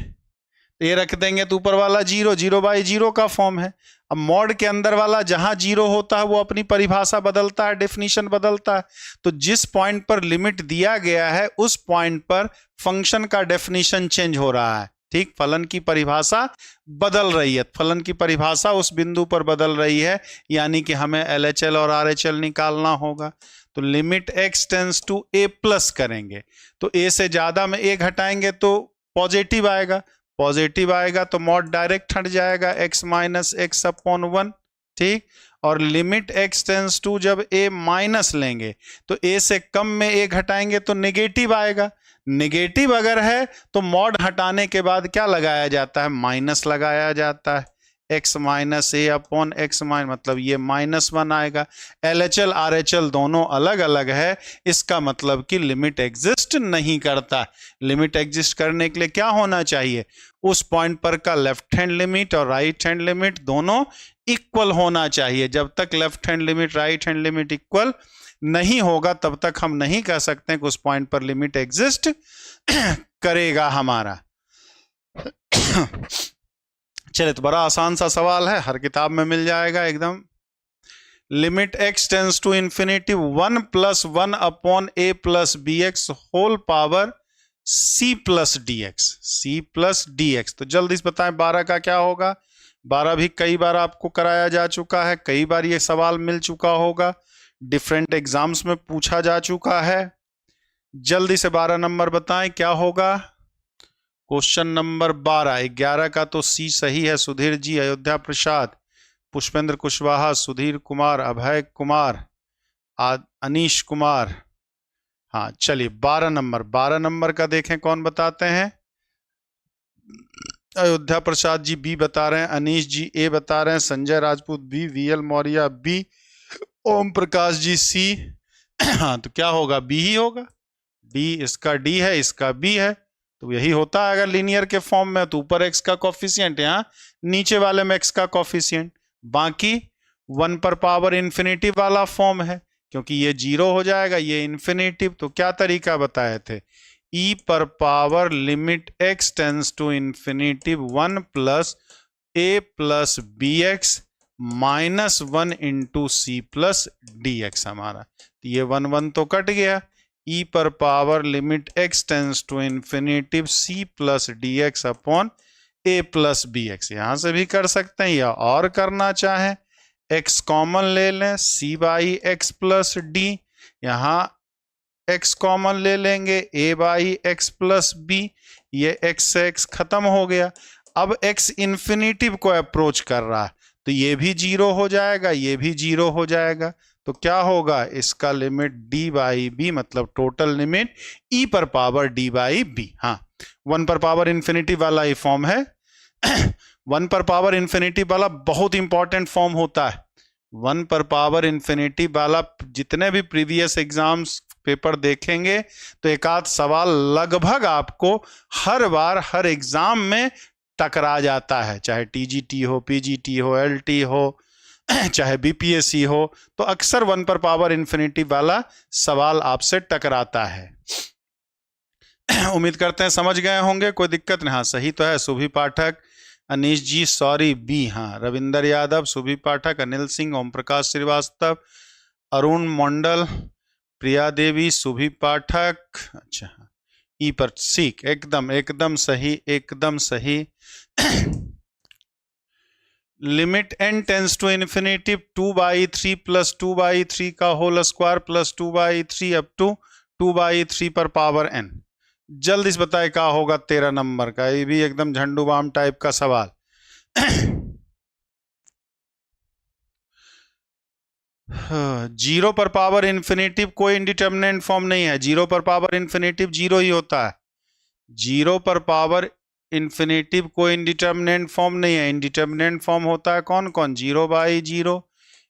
ए रख देंगे तो ऊपर वाला 0, 0/0 का फॉर्म है। अब मॉड के अंदर वाला जहां 0 होता है वो अपनी परिभाषा बदलता है, डेफिनेशन बदलता है। तो जिस पॉइंट पर लिमिट दिया गया है उस पॉइंट पर फंक्शन का डेफिनेशन चेंज हो रहा है, ठीक, फलन की परिभाषा बदल रही है, फलन की परिभाषा उस बिंदु पर बदल रही है, यानी कि हमें LHL और RHL निकालना होगा। तो limit x tends to a plus करेंगे तो a से ज्यादा में a घटाएंगे तो पॉजिटिव आएगा, पॉजिटिव आएगा तो मॉड डायरेक्ट हट जाएगा, x माइनस x अपॉन 1, ठीक। और लिमिट x टेंस टू जब a माइनस लेंगे तो a से कम में a घटाएंगे तो नेगेटिव आएगा। नेगेटिव अगर है तो मॉड हटाने के बाद क्या लगाया जाता है, माइनस लगाया जाता है, x minus a upon x minus, मतलब ये -1 आएगा। LHL RHL दोनों अलग अलग है, इसका मतलब कि लिमिट एग्जिस्ट नहीं करता। लिमिट एग्जिस्ट करने के लिए क्या होना चाहिए, उस पॉइंट पर का लेफ्ट हैंड लिमिट और राइट हैंड लिमिट दोनों इक्वल होना चाहिए। जब तक left hand limit right hand limit equal नहीं होगा तब तक हम नहीं कह सकते कि उस पॉइंट पर लिमिट एग्जिस्ट करेगा हमारा। चलिए, तो बड़ा आसान सा सवाल है, हर किताब में मिल जाएगा एकदम। Limit x tends to infinity 1 + 1 upon a plus bx whole power c plus dx। तो जल्दी से बताएं 12 का क्या होगा। 12 भी कई बार आपको कराया जा चुका है, कई बार ये सवाल मिल चुका होगा, डिफरेंट एग्जाम्स में पूछा जा चुका है। जल्दी से 12 नंबर बताएं क्या होगा। क्वेश्चन नंबर 12, 11 का तो सी सही है, सुधीर जी, अयोध्या प्रसाद, पुष्पेंद्र कुशवाहा, सुधीर कुमार, अभय कुमार, अनीश कुमार। हाँ, चलिए 12 नंबर का देखें कौन बताते हैं। अयोध्या प्रसाद जी बी बता रहे हैं, अनीश जी ए बता रहे हैं, Sanjay Rajput B, VL Maurya B, Om Prakash ji C. हाँ, तो क्या होगा, बी ही होगा। डी, इसका डी है, इसका बी है, तो यही होता है। अगर लीनियर के फॉर्म में तो ऊपर x का कोफिशिएंट, यहाँ नीचे वाले में x का कोफिशिएंट, बाकी 1 पर पावर इन्फिनिटी वाला फॉर्म है, क्योंकि ये 0 हो जाएगा, ये इन्फिनिटिव। तो क्या तरीका बताए थे, e पर power limit x tends to infinitive 1 + a + bx -1 into c plus d x हमारा, तो ये 1 1 तो कट गया, ई पर power limit x tends to infinitive c plus d x upon a plus b x. यहां से भी कर सकते हैं, या और करना चाहें x कॉमन ले लें, c by x plus d, यहाँ x कॉमन ले लेंगे, a by x plus b, ये x से x खत्म हो गया। अब x इन्फिनिटिव को अप्रोच कर रहा है, तो ये भी 0 हो जाएगा, ये भी 0 हो जाएगा, तो क्या होगा, इसका लिमिट d बाई बी, मतलब टोटल लिमिट e पर पावर d बाई बी। हाँ, 1 पर पावर इन्फिनिटी वाला ये फॉर्म है। 1 पर पावर इन्फिनिटी वाला बहुत इंपॉर्टेंट फॉर्म होता है। 1 पर पावर इन्फिनिटी वाला जितने भी प्रीवियस एग्जाम्स पेपर देखेंगे तो एक आध सवाल लगभग आपको हर बार हर एग्जाम में टकरा जाता है, चाहे टीजीटी हो, पीजीटी हो, एलटी हो, चाहे बीपीएससी हो, तो अक्सर 1 पर पावर इन्फिनिटी वाला सवाल आपसे टकराता है। उम्मीद करते हैं समझ गए होंगे, कोई दिक्कत नहीं। हाँ सही तो है, सुभी पाठक, अनीश जी, सॉरी बी, हाँ रविंदर यादव, सुभी पाठक, अनिल सिंह, ओम प्रकाश श्रीवास्तव, अरुण मंडल, प्रिया देवी, सुभी पाठक, अच्छा ई पर सीख, एकदम एकदम सही, एकदम सही। Limit n tends to infinitive 2/3 plus 2/3 का whole square plus 2/3 up to 2/3 पर पावर n। जल्दी से बताए क्या होगा 13 नंबर का, ये भी एकदम झंडू बाम टाइप का सवाल। 0 पर पावर इन्फिनिटिव कोई इंडिटरमिनेंट फॉर्म नहीं है, 0 पर पावर इन्फिनिटिव 0 ही होता है। 0 पर पावर इन्फिनिटिव कोई इंडिटरमिनेंट फॉर्म नहीं है, इंडिटरमिनेंट फॉर्म होता है कौन कौन, 0/0,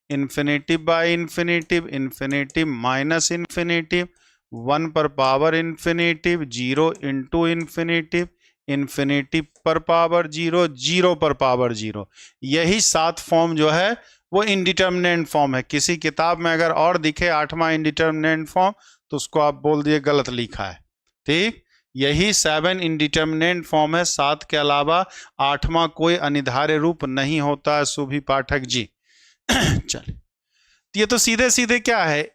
infinitive by infinitive, infinitive minus infinitive, 1 पर power infinitive, 0 into infinitive, infinitive पर पावर 0, 0 पर पावर 0। यही 7 फॉर्म जो है वो इंडिटरमिनेंट फॉर्म है। किसी किताब में अगर और दिखे 8वां इंडिटरमिनेंट फॉर्म तो उसको आप बोल दिए गलत लिखा है, ठीक। यही 7 इंडिटरमिनेंट फॉर्म है, 7 के अलावा 8वां कोई अनिर्धार्य रूप नहीं होता है, सुभी पाठक जी। चलिए, ये तो सीधे सीधे क्या है,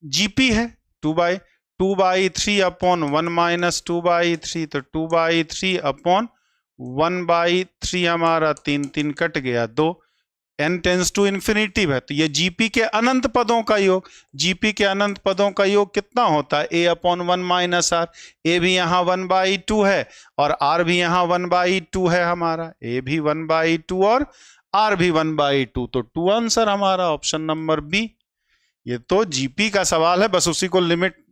जीपी है, 2/3 अपॉन 1 माइनस 2/3, तो 2/3 अपॉन 1/3 हमारा 3 3 कट गया 2, n टेंस टू इन्फिनिटिव है, तो ये जीपी के अनंत पदों का योग, जीपी के अनंत पदों का योग कितना होता है, a अपॉन 1 माइनस आर, ए भी यहाँ 1/2 है और r भी यहाँ 1/2 है हमारा, a भी 1/2 और r भी 1/2, तो 2 आंसर हमारा ऑप्शन नंबर बी। ये तो जीपी का सवाल है, बस उसी को लिमिट,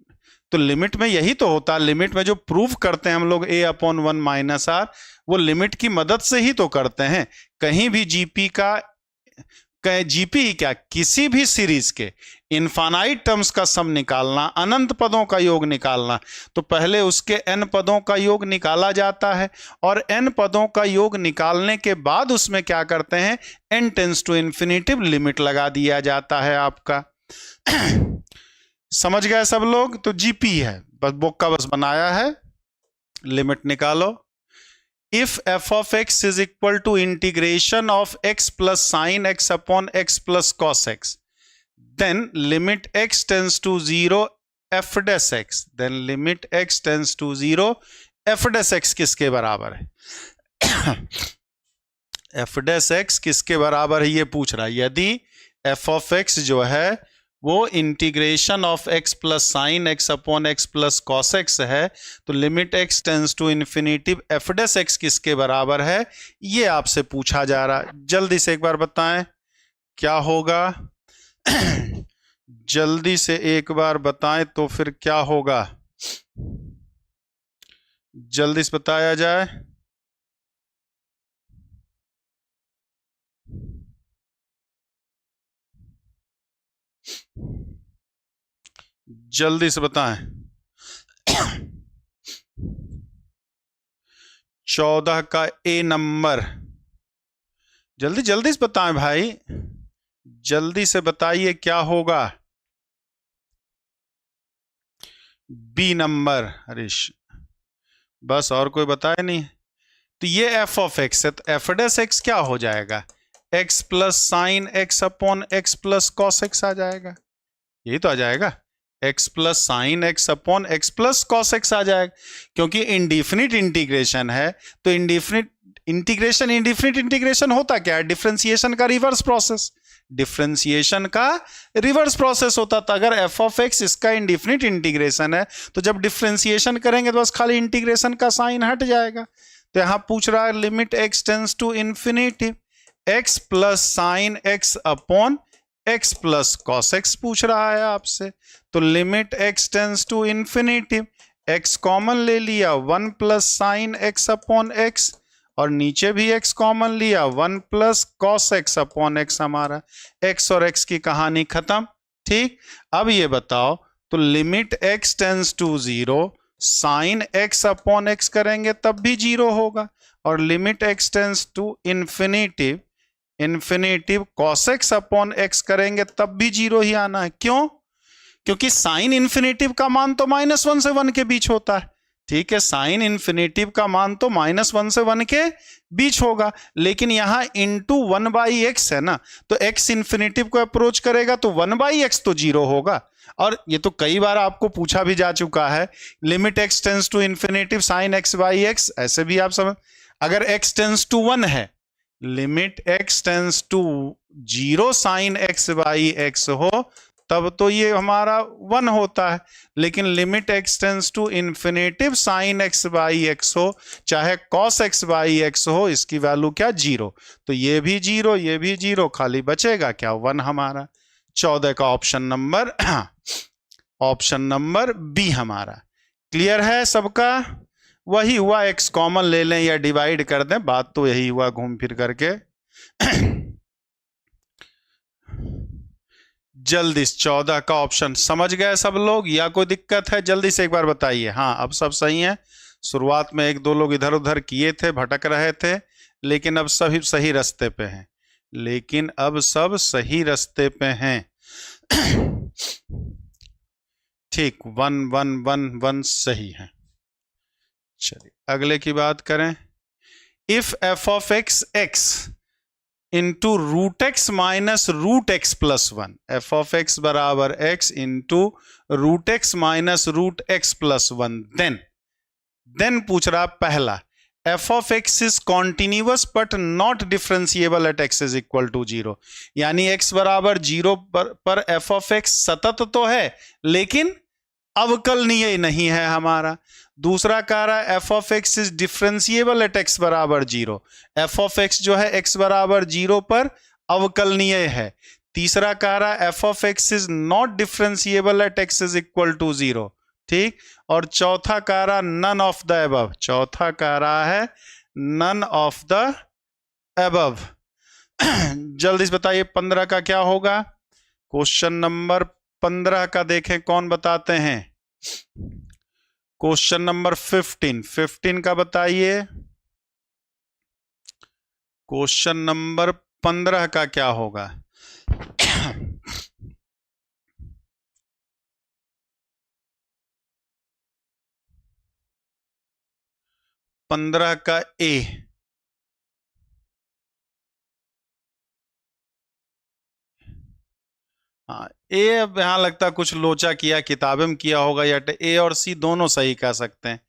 तो लिमिट में यही तो होता है, लिमिट में जो प्रूफ करते हैं हम लोग a अपॉन 1 माइनस आर, वो लिमिट की मदद से ही तो करते हैं। कहीं भी जीपी का, जीपी ही क्या, किसी भी सीरीज के इनफाइनाइट टर्म्स का सम निकालना, अनंत पदों का योग निकालना, तो पहले उसके n पदों का योग निकाला जाता है और n पदों का योग निकालने के बाद उसमें क्या करते हैं, n tends to infinitive limit लगा दिया जाता है आपका। समझ गए सब लोग, तो जीपी है, बस बुक का बस बनाया है, लिमिट निकालो। If f of x is equal to integration of x plus sin x upon x plus cos x, then limit x tends to 0 f dash x, then limit x tends to 0 f dash x किसके बराबर है? f dash x किसके बराबर है ये पूछ रहा है। यदि f of x जो है वो integration of x plus sine x upon x plus cos x है, तो limit x tends to infinitive f dash x किसके बराबर है, ये आपसे पूछा जा रहा है। जल्दी से एक बार बताएं क्या होगा, जल्दी से एक बार बताएं तो फिर क्या होगा, जल्दी से बताया जाए। जल्दी से बताएं। 14 का ए नंबर, जल्दी जल्दी से बताएं भाई, जल्दी से बताइए क्या होगा। बी नंबर, हरीश, बस और कोई बताए नहीं। तो ये एफ ऑफ एक्स है, तो एफ डैश एक्स क्या हो जाएगा, X plus sine x upon x plus cos X आ जाएगा, यही तो आ जाएगा, X plus sine x upon x plus cos X आ जाएगा, क्योंकि इंडिफिनिट इंटीग्रेशन है। तो इंडिफिनिट इंटीग्रेशन होता क्या है? डिफरेंशिएशन का रिवर्स प्रोसेस, डिफरेंशिएशन का रिवर्स प्रोसेस होता था। अगर एफ ऑफ एक्स इसका इंडिफिनिट इंटीग्रेशन है तो जब डिफरेंशिएशन करेंगे तो बस खाली इंटीग्रेशन का साइन हट जाएगा। तो यहां पूछ रहा है limit x tends to infinity x plus sine x upon x plus cos x पूछ रहा है आपसे। तो limit x tends to infinity, x common ले लिया, 1 plus sine x upon x, और नीचे भी एक्स कॉमन लिया, 1 plus cos x upon x, हमारा एक्स और एक्स की कहानी खत्म। ठीक, अब ये बताओ, तो limit x tends to 0 sine x upon x करेंगे तब भी 0 होगा, और limit x tends to infinity cos x upon x करेंगे तब भी 0 ही आना है। क्यों? क्योंकि साइन इन्फिनेटिव का मान तो -1 से 1 के बीच होता है। ठीक है, साइन इन्फिनेटिव का मान तो -1 से 1 के बीच होगा, लेकिन यहां इंटू 1/x है ना, तो x इन्फिनेटिव को अप्रोच करेगा तो 1/x तो 0 होगा। और ये तो कई बार आपको पूछा भी जा चुका है, limit x tends to infinitive sine x/x, ऐसे भी आप समझ, अगर x टेंस टू 1 है, limit x tends to 0 sine x/x हो तब तो ये हमारा 1 होता है, लेकिन limit x tends to infinitive sine x/x हो चाहे cos x/x हो, इसकी वैल्यू क्या? 0। तो ये भी 0, ये भी 0, खाली बचेगा क्या? 1 हमारा। 14 का ऑप्शन नंबर बी हमारा। क्लियर है सबका? वही हुआ, x कॉमन ले लें या डिवाइड कर दें, बात तो यही हुआ घूम फिर करके। जल्दी 14 का ऑप्शन समझ गए सब लोग या कोई दिक्कत है? जल्दी से एक बार बताइए। हाँ, अब सब सही है। शुरुआत में 1-2 लोग इधर उधर किए थे, भटक रहे थे, लेकिन अब सभी सही रास्ते पे हैं, लेकिन अब सब सही रास्ते पे हैं। ठीक, 1 1 1 1 सही है। चलिए अगले की बात करें। If f of x x into root x minus root x plus 1, f of x बराबर x into root x minus root x plus 1, then पूछ रहा पहला, f of x is continuous but not differentiable at x is equal to 0, यानी x बराबर 0 पर F of x सतत तो है लेकिन अवकलनीय नहीं है हमारा। दूसरा कह रहा है f of x is differentiable at x बराबर 0, एफ ऑफ एक्स जो है एक्स बराबर 0 पर अवकलनीय है। तीसरा कह रहा है f of x is not differentiable at x is equal to 0। ठीक, और चौथा कह रहा नन ऑफ द अबव, चौथा कह रहा है नन ऑफ द अबव। जल्दी से बताइए 15 का क्या होगा? क्वेश्चन नंबर 15 का देखें कौन बताते हैं। क्वेश्चन नंबर 15 का बताइए। क्वेश्चन नंबर 15 का क्या होगा? पंद्रह का ए। हाँ, ए अब यहां लगता कुछ लोचा किया, किताबें में किया होगा, या ए और सी दोनों सही कह सकते हैं।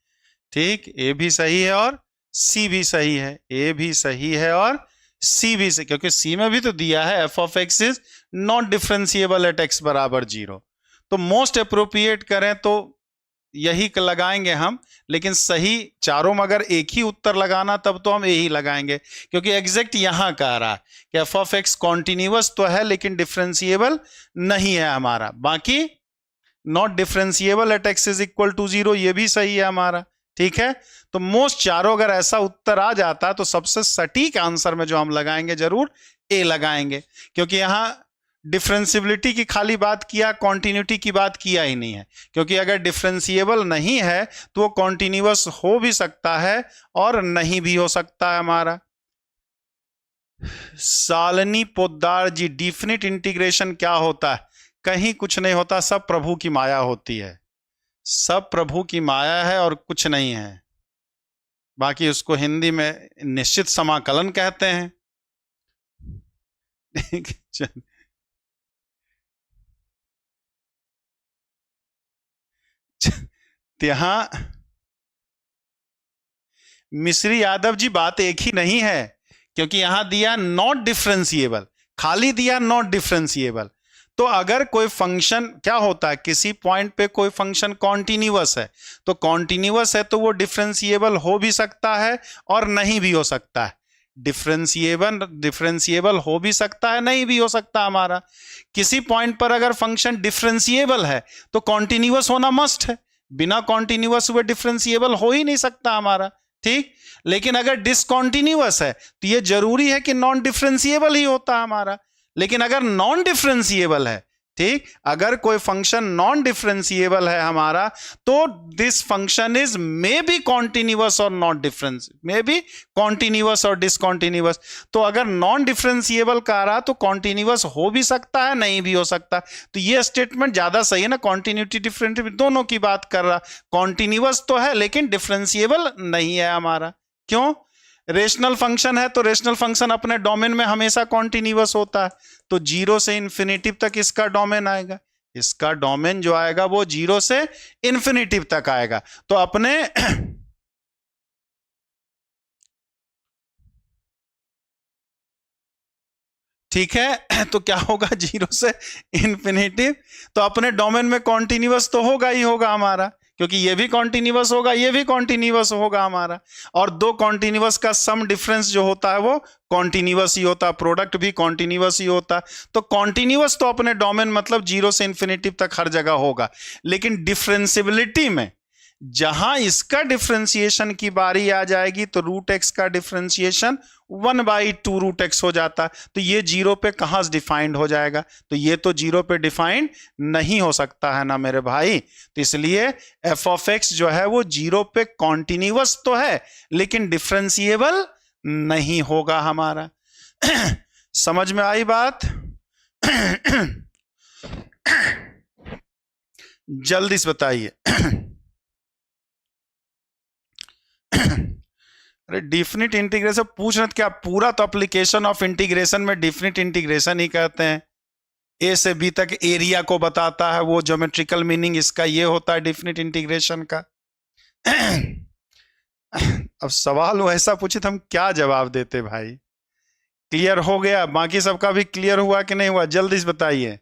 ठीक, ए भी सही है और सी भी सही है, ए भी सही है और सी भी सही, क्योंकि सी में भी तो दिया है f of x is not differentiable at x बराबर 0। तो मोस्ट अप्रोप्रिएट करें तो यही लगाएंगे हम, लेकिन सही चारों में अगर एक ही उत्तर लगाना तब तो हम यही लगाएंगे, क्योंकि एग्जैक्ट यहां कह रहा है कि एफ ऑफ एक्स कॉन्टिन्यूअस तो है लेकिन डिफरेंशिएबल नहीं है हमारा। बाकी not differentiable at x is equal to 0 ये भी सही है हमारा। ठीक है, तो मोस्ट चारों अगर ऐसा उत्तर आ जाता तो सबसे सटीक आंसर में जो हम लगाएंगे जरूर ए लगाएंगे, क्योंकि यहां डिफरेंशियबिलिटी की खाली बात किया, कॉन्टिन्यूटी की बात किया ही नहीं है, क्योंकि अगर डिफरेंशिएबल नहीं है तो वो कॉन्टिन्यूअस हो भी सकता है और नहीं भी हो सकता है हमारा। सालनी पोद्दार जी, डिफिनिट इंटीग्रेशन क्या होता है? कहीं कुछ नहीं होता, सब प्रभु की माया होती है, सब प्रभु की माया है और कुछ नहीं है। बाकी उसको हिंदी में निश्चित समाकलन कहते हैं। चल, यहाँ मिश्री यादव जी बात एक ही नहीं है, क्योंकि यहां दिया नॉट डिफरेंशिएबल, खाली दिया नॉट डिफरेंशिएबल। तो अगर कोई फंक्शन क्या होता है, किसी पॉइंट पे कोई फंक्शन कॉन्टिन्यूअस है, तो कॉन्टिन्यूअस है तो वो डिफरेंशिएबल हो भी सकता है और नहीं भी हो सकता है। डिफरेंशिएबल हो भी सकता है, नहीं भी हो सकता हमारा। किसी पॉइंट पर अगर फंक्शन डिफरेंशिएबल है तो कॉन्टिन्यूअस होना मस्ट है, बिना कॉन्टिन्यूअस हुए डिफरेंशिएबल हो ही नहीं सकता हमारा, ठीक। लेकिन अगर डिसकॉन्टिन्यूअस है तो ये जरूरी है कि नॉन डिफरेंशिएबल ही होता हमारा। लेकिन अगर नॉन डिफरेंशिएबल है, ठीक, अगर कोई फंक्शन नॉन डिफरेंशिएबल है हमारा, तो this function is may be continuous और not difference, may be continuous और डिसकॉन्टिन्यूअस। तो अगर नॉन डिफरेंशिएबल कह रहा तो कॉन्टिन्यूअस हो भी सकता है, नहीं भी हो सकता। तो ये स्टेटमेंट ज्यादा सही है ना, कॉन्टिन्यूटी डिफरेंशिएबिलिटी दोनों की बात कर रहा। कॉन्टिन्यूअस तो है लेकिन डिफरेंशिएबल नहीं है हमारा। क्यों? रेशनल फंक्शन है तो रेशनल फंक्शन अपने डोमेन में हमेशा कॉन्टिन्यूअस होता है, तो 0 से इन्फिनिटिव तक इसका डोमेन आएगा। इसका डोमेन जो आएगा वो 0 से इन्फिनिटिव तक आएगा। तो अपने ठीक है, तो क्या होगा 0 से इन्फिनिटिव, तो अपने डोमेन में कॉन्टिन्यूअस तो होगा ही होगा हमारा, क्योंकि ये भी कॉन्टिन्यूअस होगा, ये भी कॉन्टिन्यूअस होगा हमारा। और दो कॉन्टिन्यूअस का सम डिफरेंस जो होता है वो कॉन्टिन्यूअस ही होता है, प्रोडक्ट भी कॉन्टिन्यूअस ही होता है। तो कॉन्टिन्यूअस तो अपने डोमेन मतलब 0 से इन्फिनिटिव तक हर जगह होगा। लेकिन डिफरेंशिएबिलिटी में जहां इसका डिफरेंशिएशन की बारी आ जाएगी तो रूट एक्स का डिफरेंशिएशन 1/2 रूट एक्स हो जाता। तो ये 0 पे कहां से डिफाइंड हो जाएगा? तो ये तो 0 पे डिफाइंड नहीं हो सकता है ना मेरे भाई। तो इसलिए एफ ऑफ एक्स जो है वो 0 पे कॉन्टिन्यूअस तो है लेकिन डिफरेंशिएबल नहीं होगा हमारा। समझ में आई बात? जल्दी से बताइए। अरे डिफिनिट इंटीग्रेशन पूछ रहे थे क्या? पूरा तो एप्लीकेशन ऑफ इंटीग्रेशन में डिफिनिट इंटीग्रेशन ही कहते हैं। ए से बी तक एरिया को बताता है, वो ज्योमेट्रिकल मीनिंग इसका ये होता है डिफिनिट इंटीग्रेशन का। अब सवाल वो ऐसा पूछे तो हम क्या जवाब देते भाई? क्लियर हो गया? बाकी सबका भी क्लियर हुआ कि नहीं हुआ? जल्दी से बताइए।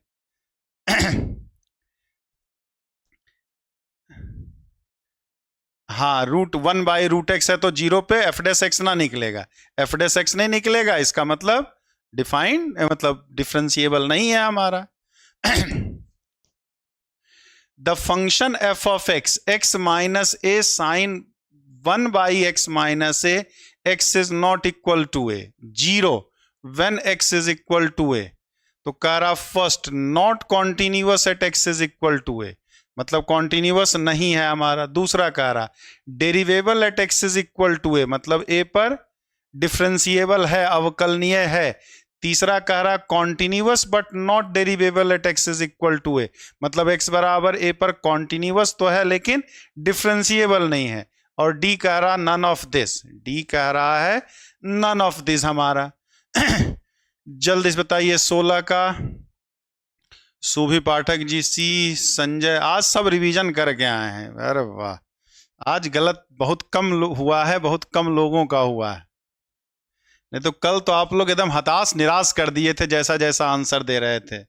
हाँ, √1/√x है तो 0 पे एफ डेस एक्स ना निकलेगा, एफ डेस एक्स नहीं निकलेगा, इसका मतलब डिफाइंड मतलब डिफरेंशिएबल नहीं है हमारा। The function f of x x minus a sine 1/x minus a x is not equal to a 0 when x is equal to a. तो कह रहा first not continuous at x is equal to a, मतलब continuous नहीं है हमारा। दूसरा कह रहा derivable at x is equal to a, मतलब a पर डिफरेंशिएबल है, अवकलनीय है। तीसरा कह रहा continuous but not derivable at x is equal to a, मतलब x बराबर a पर कॉन्टिन्यूअस तो है लेकिन डिफरेंशिएबल नहीं है। और डी कह रहा नन ऑफ दिस, डी कह रहा है नन ऑफ दिस हमारा। जल्दी से बताइए 16 का। सुभी पाठक जी, सी संजय, आज सब रिवीजन करके आए हैं। अरे वाह, आज गलत बहुत कम हुआ है, बहुत कम लोगों का हुआ है। नहीं तो कल तो आप लोग एकदम हताश निराश कर दिए थे जैसा जैसा आंसर दे रहे थे।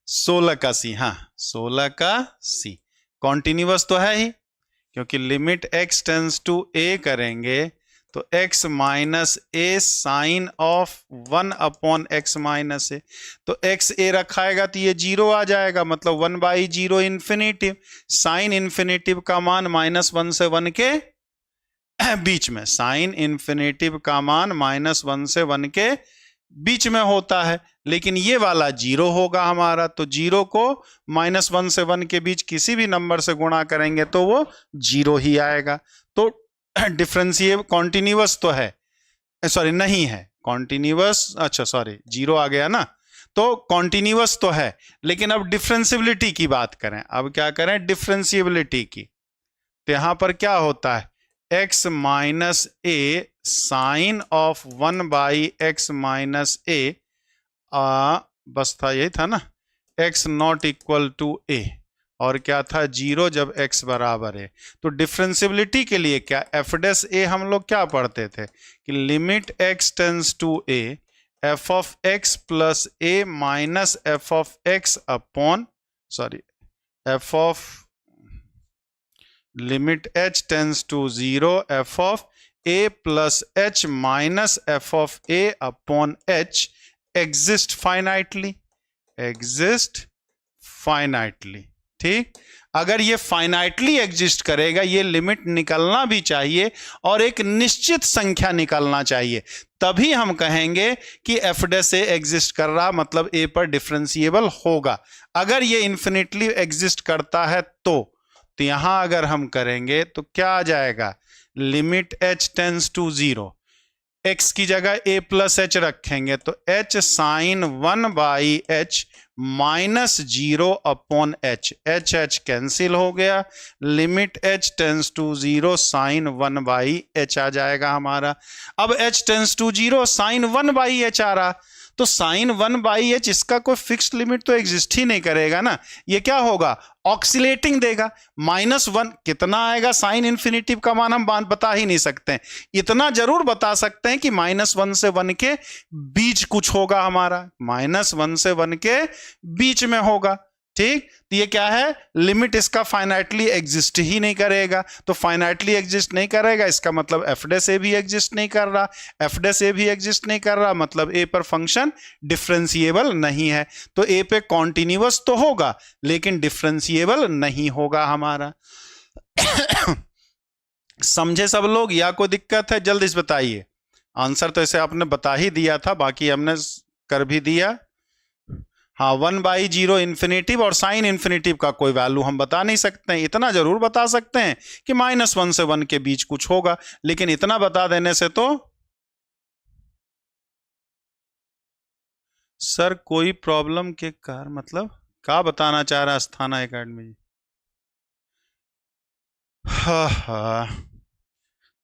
16 का सी, हाँ 16 का सी कॉन्टिन्यूअस तो है ही, क्योंकि limit x tends to a करेंगे तो x minus a sine of 1/x minus a, तो x a रखाएगा तो ये 0 आ जाएगा, मतलब 1/0 इन्फिनिटिव। साइन इन्फिनिटिव का मान -1 से 1 के बीच में, साइन इन्फिनिटिव का मान -1 से 1 के बीच में होता है। लेकिन ये वाला 0 होगा हमारा, तो 0 को -1 से 1 के बीच किसी भी नंबर से गुणा करेंगे तो वो 0 ही आएगा। तो डिफरेंशिएबल कॉन्टिन्यूअस तो है, सॉरी नहीं है कॉन्टिन्यूअस, अच्छा सॉरी 0 आ गया ना, तो कॉन्टिन्यूअस तो है। लेकिन अब डिफरेंशिएबिलिटी की बात करें, अब क्या करें डिफरेंशिएबिलिटी की, तो यहां पर क्या होता है x minus a sine of 1/x minus a, बस था, यही था ना, x not equal to a, और क्या था 0 जब x बराबर है। तो डिफरेंशियबिलिटी के लिए क्या एफ डैश ए हम लोग क्या पढ़ते थे कि limit x tends to a f of x plus a minus f of x upon f of limit h tends to 0 f of a plus h minus f of a upon h exist finitely. ठीक, अगर ये finitely exist करेगा, ये limit निकलना भी चाहिए और एक निश्चित संख्या निकलना चाहिए, तभी हम कहेंगे कि एफ डैश ए एग्जिस्ट कर रहा, मतलब ए पर डिफरेंशिएबल होगा। अगर ये इन्फिनिटली एग्जिस्ट करता है तो यहां अगर हम करेंगे तो क्या आ जाएगा, limit h tends to 0, x की जगह a प्लस एच रखेंगे तो h sine 1/h minus 0 upon h, h cancel हो गया, limit h tends to 0 sine 1/h आ जाएगा हमारा। अब h tends to 0 sine 1/h आ रहा, तो साइन 1/h इसका कोई फिक्स्ड लिमिट तो एग्जिस्ट ही नहीं करेगा ना, ये क्या होगा, ऑक्सिलेटिंग देगा। -1 कितना आएगा, साइन इन्फिनिटिव का मान हम बता ही नहीं सकते हैं, इतना जरूर बता सकते हैं कि -1 से 1 के बीच कुछ होगा हमारा, -1 से 1 के बीच में होगा। ठीक, तो ये क्या है, लिमिट इसका फाइनाइटली एग्जिस्ट ही नहीं करेगा, तो फाइनाइटली एग्जिस्ट नहीं करेगा इसका मतलब एफ डैश ए भी एग्जिस्ट नहीं कर रहा, एफ डैश ए भी एग्जिस्ट नहीं कर रहा, मतलब ए पर फंक्शन डिफरेंशिएबल नहीं है। तो ए पे कॉन्टिन्यूअस तो होगा लेकिन डिफरेंशिएबल नहीं होगा हमारा। समझे सब लोग, या कोई दिक्कत है जल्दी से बताइए। आंसर तो ऐसे आपने बता ही दिया था, बाकी हमने कर भी दिया। हाँ, 1/0 इन्फिनेटिव और साइन इन्फिनेटिव का कोई वैल्यू हम बता नहीं सकते हैं, इतना जरूर बता सकते हैं कि -1 से 1 के बीच कुछ होगा, लेकिन इतना बता देने से तो सर कोई प्रॉब्लम के कार मतलब क्या बताना चाह रहा है अस्थाना एकेडमी। हाँ,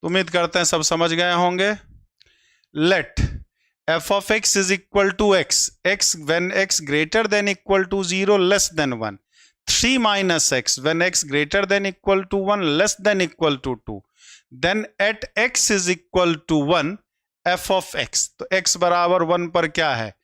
उम्मीद करते हैं सब समझ गए होंगे। Let f of x is equal to x when x greater than equal to 0 less than 1, 3 minus x when x greater than equal to 1 less than equal to 2, then at x is equal to 1 f of x, तो x बराबर 1 पर क्या है,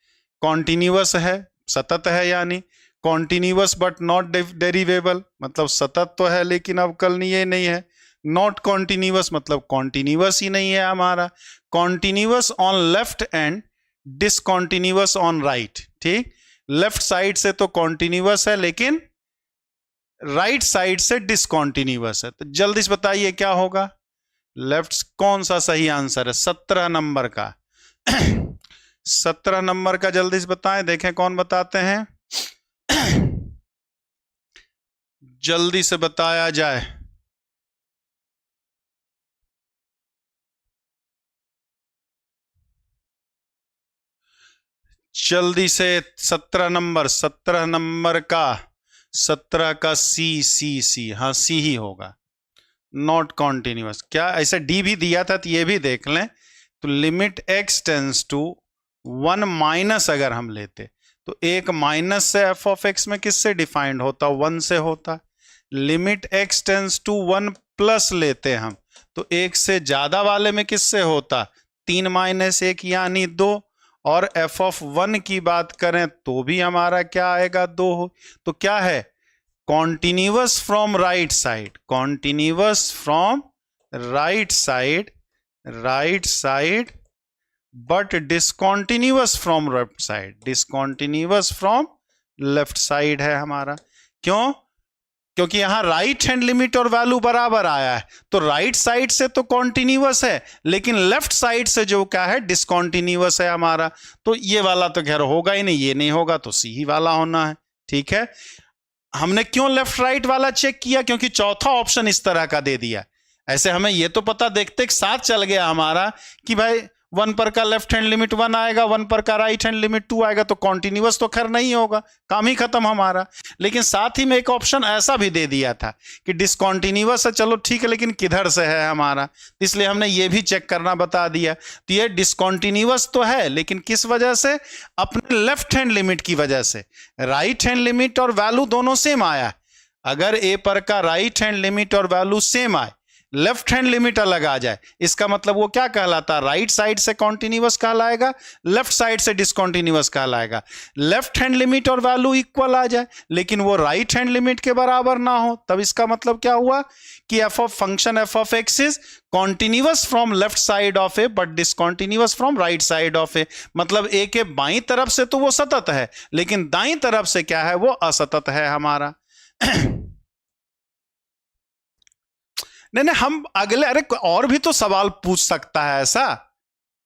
continuous है, सतत है, यानी continuous but not डेरिवेबल, मतलब सतत तो है लेकिन अवकलनीय नहीं है, नॉट कॉन्टिन्यूअस मतलब कॉन्टिन्यूअस ही नहीं है हमारा, continuous on left and discontinuous on right. ठीक, लेफ्ट साइड से तो कॉन्टिन्यूअस है लेकिन राइट साइड से डिसकॉन्टिन्यूअस है, तो जल्दी से बताइए क्या होगा, लेफ्ट कौन सा सही आंसर है, 17 नंबर का 17 नंबर का जल्दी से बताएं, देखें कौन बताते हैं, जल्दी से बताया जाए। जल्दी से 17 नंबर का 17 का सी, हाँ सी ही होगा, नॉट कॉन्टिन्यूअस। क्या ऐसे डी भी दिया था तो ये भी देख लें, तो limit x tends to 1 minus अगर हम लेते तो एक माइनस से f ऑफ x में किससे डिफाइंड होता, 1 से होता। Limit x tends to 1 plus लेते हम तो एक से ज्यादा वाले में किससे होता, 3 माइनस 1 यानी 2, और f ऑफ 1 की बात करें तो भी हमारा क्या आएगा, 2 हो। तो क्या है, continuous from right side, continuous from right side but discontinuous from left side, discontinuous from left side है हमारा। क्यों, क्योंकि यहां राइट हैंड लिमिट और वैल्यू बराबर आया है, तो राइट साइड से तो कॉन्टिन्यूअस है लेकिन लेफ्ट साइड से जो क्या है डिसकॉन्टिन्यूअस है हमारा, तो ये वाला तो खैर होगा ही नहीं, ये नहीं होगा तो सी ही वाला होना है। ठीक है, हमने क्यों लेफ्ट राइट वाला चेक किया, क्योंकि चौथा ऑप्शन इस तरह का दे दिया, ऐसे हमें ये तो पता देखते साथ चल गया हमारा कि भाई 1 पर का लेफ्ट हैंड लिमिट 1 आएगा, 1 पर का राइट हैंड लिमिट 2 आएगा, तो कॉन्टिन्यूअस तो खैर नहीं होगा, काम ही खत्म हमारा। लेकिन साथ ही में एक ऑप्शन ऐसा भी दे दिया था कि डिसकॉन्टिन्यूअस है, चलो ठीक है, लेकिन किधर से है हमारा, इसलिए हमने ये भी चेक करना बता दिया। तो ये डिसकॉन्टिन्यूअस तो है, लेकिन किस वजह से? अपने लेफ्ट हैंड लिमिट की वजह से। राइट हैंड लिमिट और वैल्यू दोनों सेम आया। अगर ए पर का राइट हैंड लिमिट और वैल्यू सेम आए, लेफ्ट हैंड लिमिट अलग आ जाए, इसका मतलब वो क्या कहलाता है? राइट साइड से कॉन्टिन्यूअस कहलाएगा, लेफ्ट साइड से डिसकॉन्टिन्यूअस कहलाएगा। लेफ्ट हैंड लिमिट और वैल्यू इक्वल आ जाए, लेकिन वो राइट हैंड लिमिट के बराबर ना हो, तब इसका मतलब क्या हुआ कि function f of x is continuous from left side of a but discontinuous from right side of a. मतलब ए के बाईं तरफ से तो वो सतत है, लेकिन दाईं तरफ से क्या है? वो असतत है हमारा। नहीं, हम अगले, अरे और भी तो सवाल पूछ सकता है ऐसा,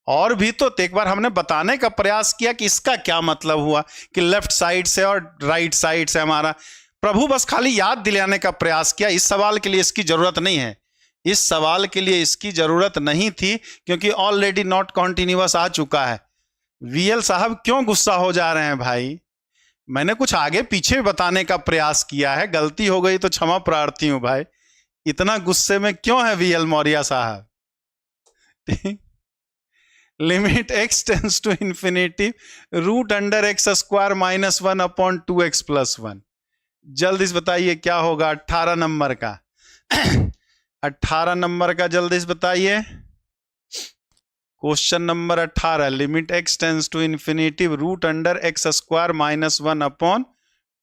और भी तो एक बार हमने बताने का प्रयास किया कि इसका क्या मतलब हुआ कि लेफ्ट साइड से और राइट साइड से हमारा। प्रभु बस खाली याद दिलाने का प्रयास किया। इस सवाल के लिए इसकी जरूरत नहीं है, इस सवाल के लिए इसकी जरूरत नहीं थी, क्योंकि ऑलरेडी नॉट कॉन्टिन्यूअस आ चुका है। वीएल साहब क्यों गुस्सा हो जा रहे हैं भाई? मैंने कुछ आगे पीछे बताने का प्रयास किया है, गलती हो गई तो क्षमा प्रार्थी हूं भाई। इतना गुस्से में क्यों है वीएल मौर्य साहब? Limit x tends to infinity root under x square minus 1 upon 2x plus 1। जल्दी से बताइए क्या होगा 18 नंबर का। 18 नंबर का जल्दी से बताइए। Question number 18, limit x tends to infinity root under x square minus 1 upon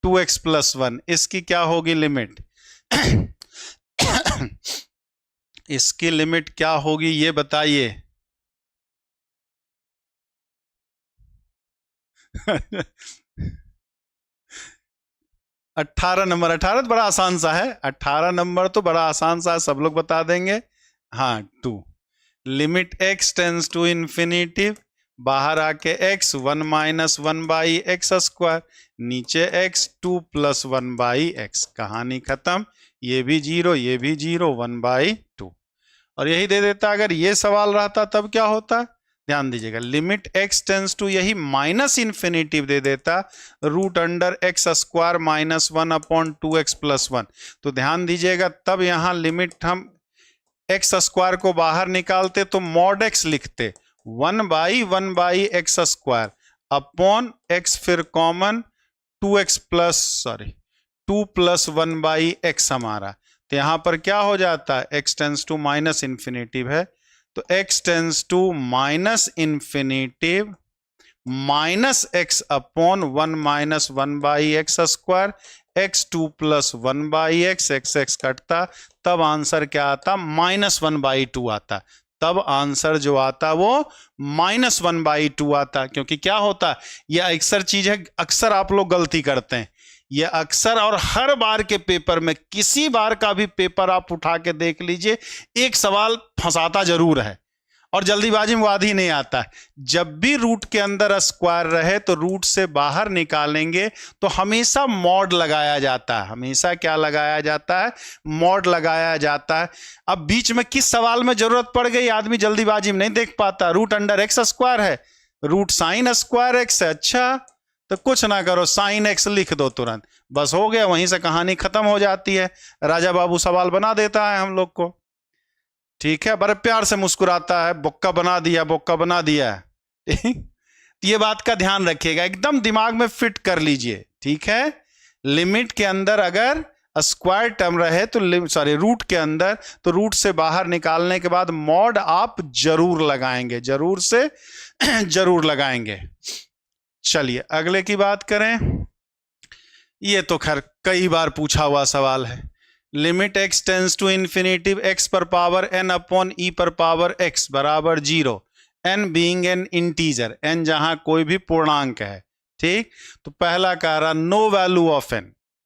2x plus 1। इसकी क्या होगी लिमिट? इसकी लिमिट क्या होगी ये बताइए। 18 नंबर, 18 तो बड़ा आसान सा है, 18 नंबर तो बड़ा आसान सा है, सब लोग बता देंगे। हाँ 2, limit x tends to infinity, बाहर आके x 1 minus 1 by x square, नीचे x 2 प्लस 1 बाई एक्स। कहानी खत्म, ये भी 0 ये भी 0, 1 बाई 2। और यही दे देता। अगर ये सवाल रहता तब क्या होता? ध्यान दीजिएगा, लिमिट x टेंस टू यही माइनस इन्फिनिटी दे देता, root under x square minus 1 upon 2x plus 1। तो ध्यान दीजिएगा, तब यहां लिमिट हम एक्स स्क्वायर को बाहर निकालते तो मॉड x लिखते, 1 by x square upon x, फिर common 2x plus 2 plus 1 by x हमारा। तो यहां पर क्या हो जाता है? x tends to minus infinitive है, तो x tends to minus infinitive minus x upon 1 minus 1 by x square, x 2 plus 1 by x, x कटता, तब आंसर क्या आता? -1/2 आता। तब आंसर जो आता वो -1/2 आता। क्योंकि क्या होता, यह अक्सर चीज है, अक्सर आप लोग गलती करते हैं, ये अक्सर, और हर बार के पेपर में, किसी बार का भी पेपर आप उठा के देख लीजिए, एक सवाल फंसाता जरूर है और जल्दीबाजी में वाद ही नहीं आता। जब भी रूट के अंदर स्क्वायर रहे तो रूट से बाहर निकालेंगे तो हमेशा मॉड लगाया जाता है। हमेशा क्या लगाया जाता है? मॉड लगाया जाता है। अब बीच में किस सवाल में जरूरत पड़ गई, आदमी जल्दीबाजी में नहीं देख पाता। रूट अंडर एक्स स्क्वायर है, रूट साइन स्क्वायर एक्स है, अच्छा तो कुछ ना करो, साइन एक्स लिख दो तुरंत, बस हो गया, वहीं से कहानी खत्म हो जाती है। राजा बाबू सवाल बना देता है हम लोग को, ठीक है, बड़े प्यार से मुस्कुराता है, बोक्का बना दिया, बोक्का बना दिया। तो ये बात का ध्यान रखिएगा, एकदम दिमाग में फिट कर लीजिए, ठीक है। लिमिट के अंदर अगर स्क्वायर टर्म रहे तो रूट के अंदर, तो रूट से बाहर निकालने के बाद मॉड आप जरूर लगाएंगे, जरूर से जरूर लगाएंगे। चलिए अगले की बात करें। ये तो खैर कई बार पूछा हुआ सवाल है। Limit x tends to infinitive x पर पावर n अपॉन ई पर पावर x बराबर 0, n being n integer, n जहां कोई भी पूर्णांक है, ठीक। तो पहला कह रहा no value of n,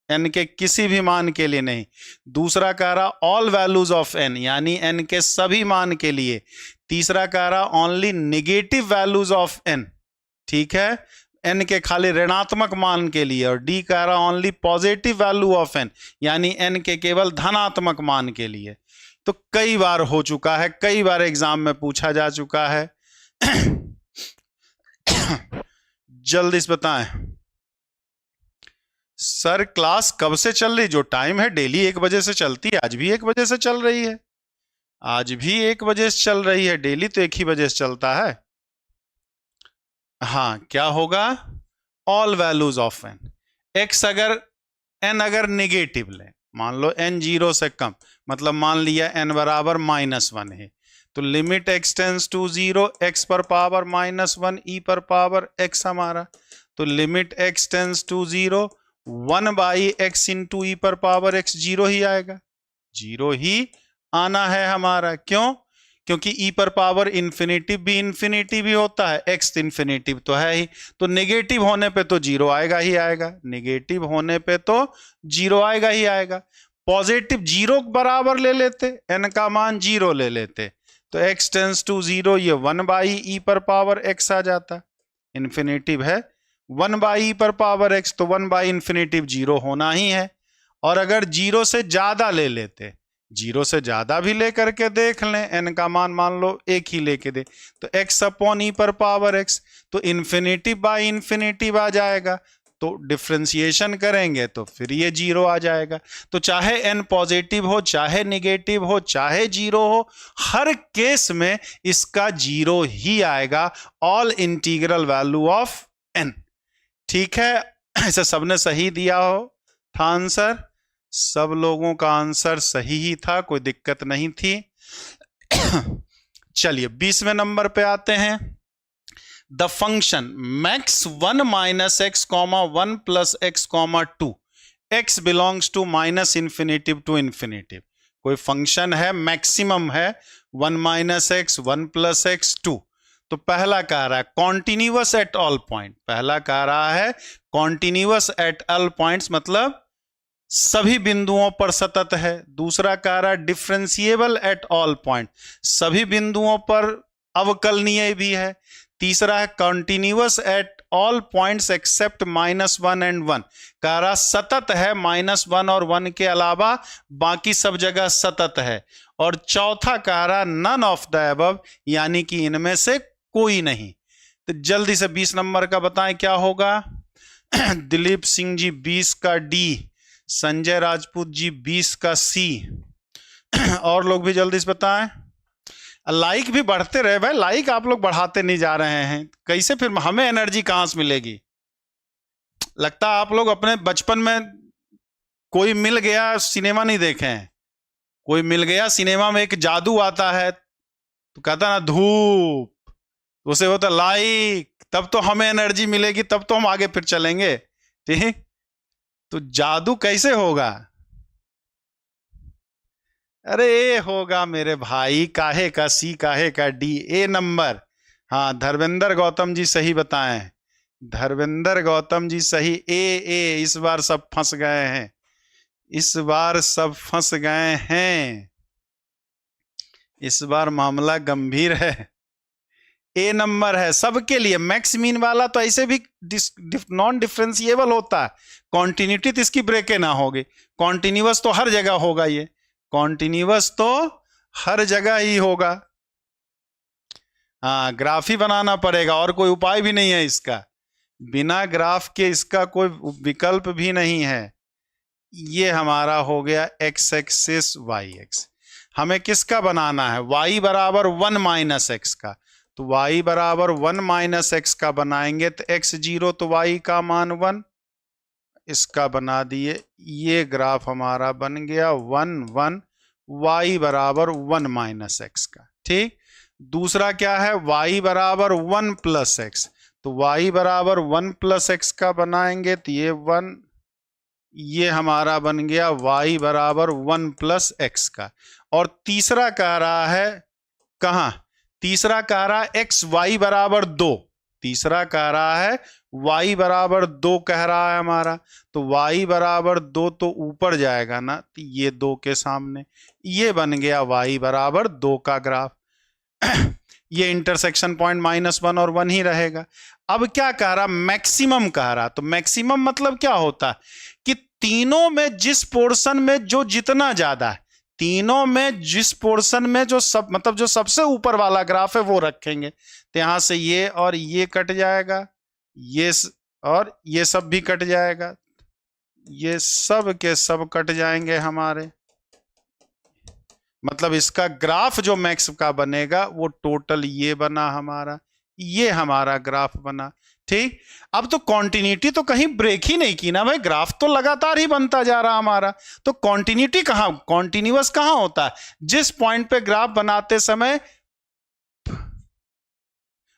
n के किसी भी मान के लिए नहीं। दूसरा कह रहा ऑल वैल्यूज ऑफ n, यानी n के सभी मान के लिए। तीसरा कह रहा only negative values of n, ठीक है, n के खाली ऋणात्मक मान के लिए। और डी कह रहा only positive value of n, यानी n के केवल धनात्मक मान के लिए। तो कई बार हो चुका है, कई बार एग्जाम में पूछा जा चुका है। जल्दी से बताएं सर, क्लास कब से चल रही? जो टाइम है डेली 1 बजे से चलती है, आज भी 1 बजे से चल रही है, आज भी 1 बजे से चल रही है, डेली तो 1 ही बजे से चलता है। हाँ, क्या होगा? All values of n, x अगर एन अगर निगेटिव ले, मान लो एन 0 से कम, मतलब मान लिया एन बराबर -1 है, तो limit x tends to 0 x पर पावर -1 ई पर पावर एक्स हमारा, तो limit x tends to 0 1/x into e पर पावर एक्स 0 ही आएगा, 0 ही आना है हमारा। क्यों? क्योंकि ई पर पावर इन्फिनिटिव भी होता है, एक्स इन्फिनिटिव तो है ही, तो नेगेटिव होने पे तो 0 आएगा ही आएगा, नेगेटिव होने पे तो 0 आएगा ही आएगा। पॉजिटिव 0 बराबर ले लेते, एन का मान 0 ले लेते, तो एक्स टेंस टू 0 ये 1/e पर पावर एक्स आ जाता, इन्फिनिटिव है 1/e पर पावर एक्स, तो 1/∞ 0 होना ही है। और अगर 0 से ज्यादा ले लेते, 0 से ज्यादा भी लेकर के देख लें, एन का मान लो 1 ही लेके दे, तो x अपॉन ई पर पावर x, तो ∞/∞ आ जाएगा, तो डिफ्रेंसिएशन करेंगे तो फिर ये 0 आ जाएगा। तो चाहे n पॉजिटिव हो, चाहे निगेटिव हो, चाहे 0 हो, हर केस में इसका 0 ही आएगा, all integral value of n। ठीक है, ऐसे सबने सही दिया हो था आंसर, सब लोगों का आंसर सही ही था, कोई दिक्कत नहीं थी। चलिए 20वें नंबर पे आते हैं। The function max 1 - x, 1 + x, 2 x belongs to -∞ to ∞। कोई फंक्शन है, मैक्सिमम है 1 - x, 1 + x, 2। तो पहला कह रहा है कॉन्टिन्यूअस एट ऑल पॉइंट, पहला कह रहा है कॉन्टिन्यूअस एट ऑल पॉइंट्स, मतलब सभी बिंदुओं पर सतत है। दूसरा कह रहा है डिफरेंशिएबल एट ऑल पॉइंट, सभी बिंदुओं पर अवकलनीय भी है। तीसरा है continuous at all points accept -1 and 1, कह रहा सतत है -1 और 1 के अलावा बाकी सब जगह सतत है। और चौथा कह रहा नन ऑफ द अबव, यानी कि इनमें से कोई नहीं। तो जल्दी से 20 नंबर का बताएं क्या होगा। दिलीप सिंह जी 20 का डी, संजय राजपूत जी 20 का सी, और लोग भी जल्दी से बताएं। लाइक भी बढ़ते रहे भाई, लाइक आप लोग बढ़ाते नहीं जा रहे हैं, कैसे फिर हमें एनर्जी कहां से मिलेगी। लगता है आप लोग अपने बचपन में कोई मिल गया सिनेमा नहीं देखे हैं, कोई मिल गया सिनेमा में एक जादू आता है तो कहता ना धूप, उसे होता लाइक, तब तो हमें एनर्जी मिलेगी, तब तो हम आगे फिर चलेंगे। ठीक, तो जादू कैसे होगा? अरे ए होगा मेरे भाई, काहे का सी, काहे का डी, ए नंबर। हाँ, धर्मेंद्र गौतम जी सही बताएं, धर्मेंद्र गौतम जी सही, ए। इस बार सब फंस गए हैं, इस बार सब फंस गए हैं, इस बार मामला गंभीर है। ए नंबर है सबके लिए, मैक्स मीन वाला तो ऐसे भी नॉन डिफरेंशिएबल होता है, कॉन्टिन्यूटी तो इसकी ब्रेके ना होगी, कॉन्टिन्यूअस तो हर जगह होगा, ये कॉन्टिन्यूअस तो हर जगह ही होगा। हाँ, ग्राफ ही बनाना पड़ेगा, और कोई उपाय भी नहीं है इसका, बिना ग्राफ के इसका कोई विकल्प भी नहीं है। ये हमारा हो गया x एक्सिस y एक्स। हमें किसका बनाना है? y बराबर 1 - x का, तो y बराबर 1 - x का बनाएंगे तो x 0 तो y का मान 1, इसका बना दिए, ये ग्राफ हमारा बन गया 1 1, y बराबर 1 - x का। ठीक, दूसरा क्या है? y बराबर 1 + x, तो y बराबर 1 + x का बनाएंगे तो ये 1, ये हमारा बन गया y बराबर 1 + x का। और तीसरा कह रहा है कहां? तीसरा कह रहा है x y बराबर 2, तीसरा कह रहा है y बराबर 2 कह रहा है हमारा, तो y बराबर 2 तो ऊपर जाएगा ना, तो ये 2 के सामने, ये बन गया y बराबर 2 का ग्राफ। ये इंटरसेक्शन पॉइंट -1 और 1 ही रहेगा। अब क्या कह रहा? मैक्सिमम कह रहा, तो मैक्सिमम मतलब क्या होता है कि तीनों में जिस पोर्शन में जो जितना ज्यादा है, तीनों में जिस पोर्शन में जो सब मतलब जो सबसे ऊपर वाला ग्राफ है वो रखेंगे, तो यहां से ये और ये कट जाएगा, ये और ये सब भी कट जाएगा, ये सब के सब कट जाएंगे हमारे। मतलब इसका ग्राफ जो मैक्स का बनेगा वो टोटल ये बना हमारा, ये हमारा ग्राफ बना। ठीक, अब तो कॉन्टिन्यूटी तो कहीं ब्रेक ही नहीं की ना भाई, ग्राफ तो लगातार ही बनता जा रहा हमारा। तो कॉन्टिन्यूटी कहां, कॉन्टिन्यूअस कहां होता है? जिस पॉइंट पे ग्राफ बनाते समय,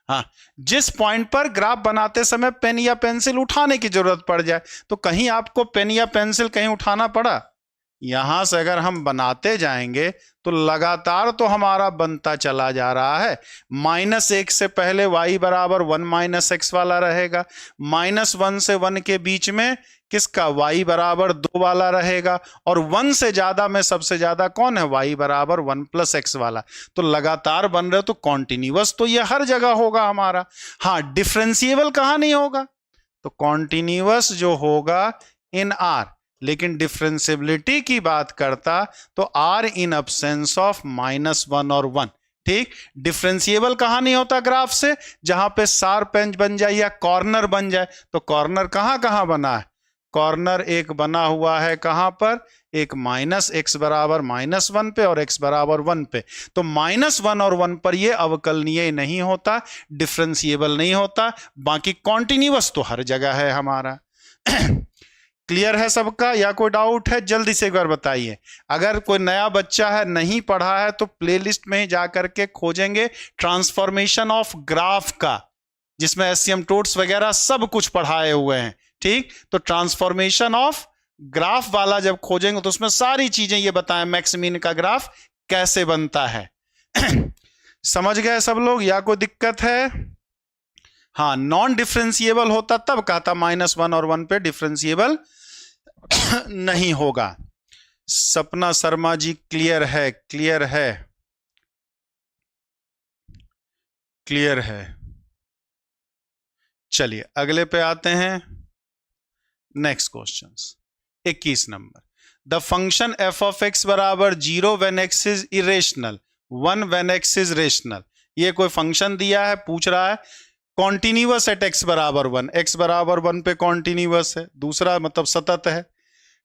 हाँ, जिस पॉइंट पर ग्राफ बनाते समय पेन या पेंसिल उठाने की जरूरत पड़ जाए। तो कहीं आपको पेन या पेंसिल कहीं उठाना पड़ा? यहां से अगर हम बनाते जाएंगे तो लगातार तो हमारा बनता चला जा रहा है। -1 से पहले y बराबर 1 - x वाला रहेगा, -1 से 1 के बीच में किसका, y बराबर 2 वाला रहेगा, और 1 से ज्यादा में सबसे ज्यादा कौन है, y बराबर 1 + x वाला। तो लगातार बन रहे, तो कॉन्टिन्यूअस तो ये हर जगह होगा हमारा। हाँ, डिफरेंशिएबल कहां नहीं होगा? तो कॉन्टिन्यूअस जो होगा इन R, लेकिन डिफरेंशिएबिलिटी की बात करता तो R इन एब्सेंस ऑफ -1 और 1। ठीक, डिफरेंशिएबल कहां नहीं होता ग्राफ से? जहां पे शार्प एज बन जाए या कॉर्नर बन जाए। तो कॉर्नर कहां कहां बना है? कॉर्नर एक बना हुआ है कहां पर, एक -x बराबर -1 पे और x बराबर 1 पे। तो -1 और 1 पर ये अवकलनीय नहीं होता, डिफरेंशिएबल नहीं होता। बाकी कॉन्टिन्यूअस तो हर जगह है हमारा। क्लियर है सबका, या कोई डाउट है? जल्दी से एक बार बताइए। अगर कोई नया बच्चा है, नहीं पढ़ा है, तो प्लेलिस्ट में ही जाकर के खोजेंगे ट्रांसफॉर्मेशन ऑफ ग्राफ का, जिसमें एससीएमटोट्स वगैरह सब कुछ पढ़ाए हुए हैं। ठीक, तो ट्रांसफॉर्मेशन ऑफ ग्राफ वाला जब खोजेंगे तो उसमें सारी चीजें ये बताएं, मैक्स मीन का ग्राफ कैसे बनता है। समझ गए सब लोग, या कोई दिक्कत है? हाँ, नॉन डिफरेंशिएबल होता तब कहता -1 और 1 पे डिफरेंशिएबल नहीं होगा। सपना शर्मा जी क्लियर है? क्लियर है, क्लियर है। चलिए अगले पे आते हैं। Next question 21 number, the function f of x बराबर 0 when x is irrational, 1 when x is rational। ये कोई फंक्शन दिया है, पूछ रहा है कॉन्टिन्यूअस एट x बराबर 1, x बराबर 1 पे कॉन्टिन्यूअस है, दूसरा मतलब सतत है।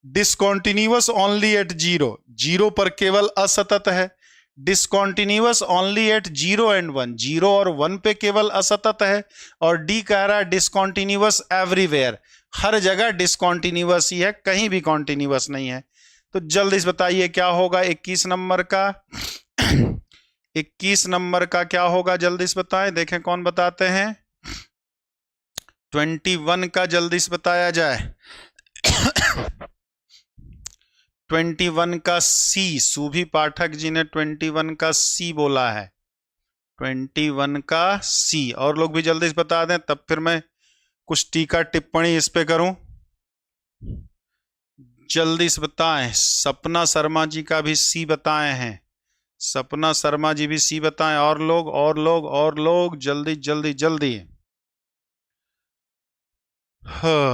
डिसकॉन्टिन्यूअस ओनली एट 0, 0 पर केवल असतत है। डिसकॉन्टिन्यूअस ओनली एट 0 एंड 1, 0 और 1 पे केवल असतत है। और डी कह रहा है डिसकॉन्टिन्यूअस एवरीवेयर, हर जगह डिसकॉन्टिन्यूअस ही है, कहीं भी कॉन्टिन्यूअस नहीं है। तो जल्दी से बताइए क्या होगा 21 नंबर का। 21 नंबर का क्या होगा, जल्दी से बताएं, देखें कौन बताते हैं। 21 का जल्दी से बताया जाए। 21 का सी, सुभी पाठक जी ने 21 का सी बोला है। 21 का सी, और लोग भी जल्दी से बता दें, तब फिर मैं कुछ टीका टिप्पणी इस पे करूं। जल्दी से बताएं। सपना शर्मा जी का भी सी बताए हैं, सपना शर्मा जी भी सी बताएं। और लोग, और लोग, और लोग, जल्दी जल्दी जल्दी।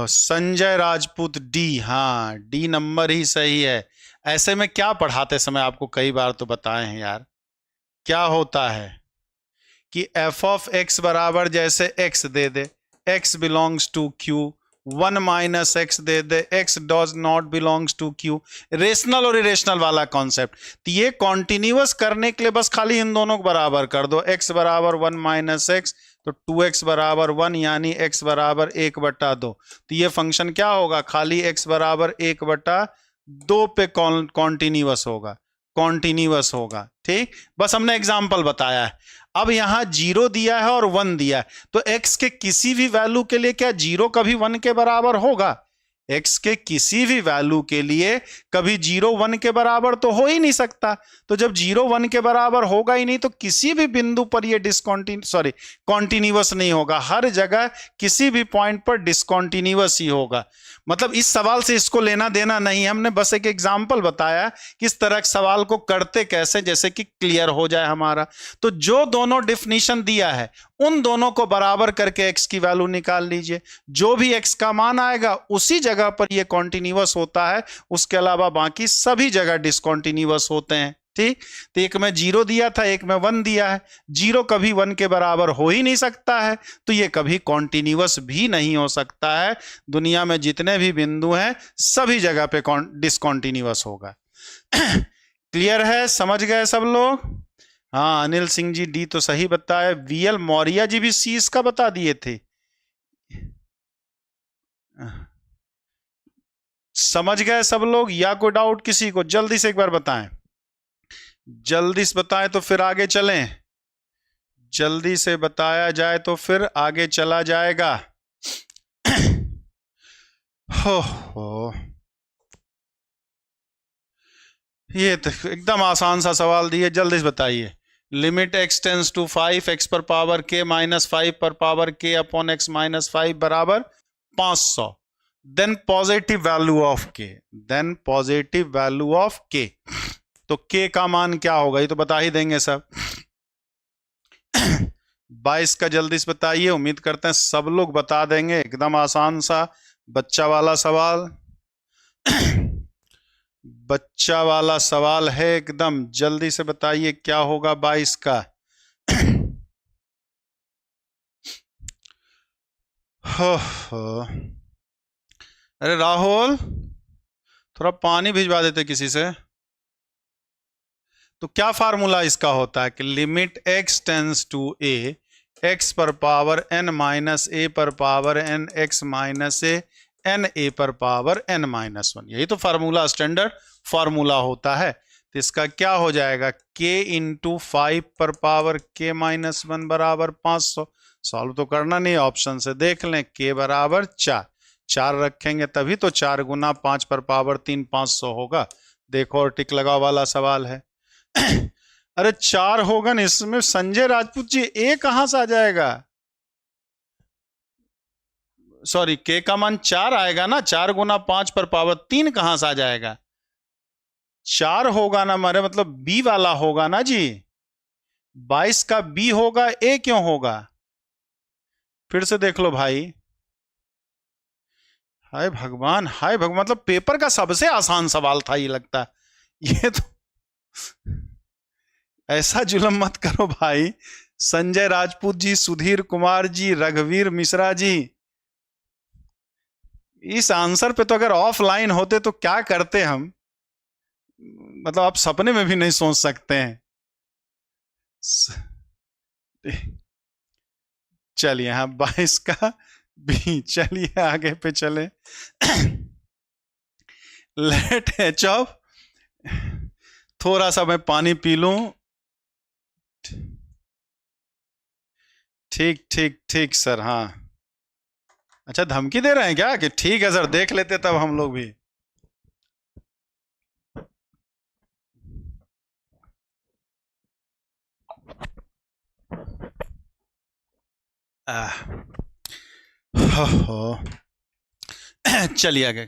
संजय राजपूत डी, हाँ डी नंबर ही सही है। ऐसे में क्या पढ़ाते समय आपको कई बार तो बताए हैं यार, क्या होता है कि f of x बराबर जैसे x दे दे, x belongs to q, 1 - x दे दे, x does not belongs to q। Rational और इरेशनल वाला कॉन्सेप्ट, तो ये कॉन्टिन्यूअस करने के लिए बस खाली इन दोनों को बराबर कर दो। x बराबर 1 - x, तो 2x बराबर 1, यानी x बराबर 1/2। तो ये फंक्शन क्या होगा, खाली x बराबर 1/2 पे कॉन्टिन्यूअस होगा, कॉन्टिन्यूअस होगा। ठीक, बस हमने एग्जाम्पल बताया है। अब यहां 0 दिया है और 1 दिया है, तो x के किसी भी वैल्यू के लिए क्या 0 कभी 1 के बराबर होगा? x के किसी भी वैल्यू के लिए कभी 0 1 के बराबर तो हो ही नहीं सकता। तो जब 0 1 के बराबर होगा ही नहीं, तो किसी भी बिंदु पर ये कॉन्टिन्यूअस नहीं होगा, हर जगह किसी भी पॉइंट पर डिसकॉन्टिन्यूअस ही होगा। मतलब इस सवाल से इसको लेना देना नहीं, हमने बस एक एग्जाम्पल बताया किस तरह के सवाल को करते कैसे, जैसे कि क्लियर हो जाए हमारा। तो जो दोनों डिफिनीशन दिया है उन दोनों को बराबर करके x की वैल्यू निकाल लीजिए। जो भी x का मान आएगा उसी जगह पर ये कॉन्टिन्यूअस होता है, उसके अलावा बाकी सभी जगह डिसकॉन्टिन्यूअस होते हैं। ठीक, तो एक में 0 दिया था, एक में 1 दिया है। 0 कभी 1 के बराबर हो ही नहीं सकता है, तो ये कभी कॉन्टिन्यूअस भी नहीं हो सकता है। दुनिया में जितने भी बिंदु हैं सभी जगह पे डिसकॉन्टिन्यूअस होगा। क्लियर है, समझ गए सब लोग? हाँ, अनिल सिंह जी डी तो सही बताया। वीएल मौर्य जी भी सी इसका बता दिए थे। समझ गए सब लोग या कोई डाउट किसी को? जल्दी से एक बार बताएं, जल्दी से बताएं तो फिर आगे चलें। जल्दी से बताया जाए तो फिर आगे चला जाएगा। हो ये तो एकदम आसान सा सवाल दिए, जल्दी से बताइए। Limit x tends to 5 x पर पावर k माइनस 5 पर power k upon x minus 5 बराबर 500। Then positive value of k, then positive value of k। तो k का मान क्या होगा ये तो बता ही देंगे सब। 22 का जल्दी से बताइए, उम्मीद करते हैं सब लोग बता देंगे। एकदम आसान सा बच्चा वाला सवाल बच्चा वाला सवाल है एकदम। जल्दी से बताइए क्या होगा 22 का। अरे राहुल, थोड़ा पानी भिजवा देते किसी से। तो क्या फार्मूला इसका होता है कि limit x tends to a, x पर पावर n माइनस a पर power n x minus a n a पर पावर n माइनस 1। यही तो फार्मूला, स्टैंडर्ड फार्मूला होता है। तो इसका क्या हो जाएगा, k इंटू 5 पर पावर k माइनस 1 बराबर 500। सॉल्व तो करना नहीं, ऑप्शन से देख लें। k बराबर 4 रखेंगे तभी तो 4 गुना 5 पर पावर 3 500 होगा। देखो और टिक लगाओ वाला सवाल है। अरे 4 होगा ना इसमें, संजय राजपूत जी ए कहां से आ जाएगा? सॉरी, के का मान 4 आएगा ना, 4 गुना 5 पर पावर 3 कहां से आ जाएगा? 4 होगा ना, मेरे मतलब बी वाला होगा ना जी। 22 का बी होगा, ए क्यों होगा? फिर से देख लो भाई। हाय भगवान, हाय भगवान, मतलब पेपर का सबसे आसान सवाल था ये लगता है। ये तो ऐसा जुल्म मत करो भाई। संजय राजपूत जी, सुधीर कुमार जी, रघुवीर मिश्रा जी, इस आंसर पे तो अगर ऑफलाइन होते तो क्या करते हम, मतलब आप सपने में भी नहीं सोच सकते हैं। चलिए हाँ, 22 का बी। चलिए आगे पे चले। लेट एच ऑफ, थोड़ा सा मैं पानी पी लूं। ठीक ठीक ठीक सर, हाँ। अच्छा, धमकी दे रहे हैं क्या कि ठीक है सर देख लेते तब हम लोग भी। चलिए आगे।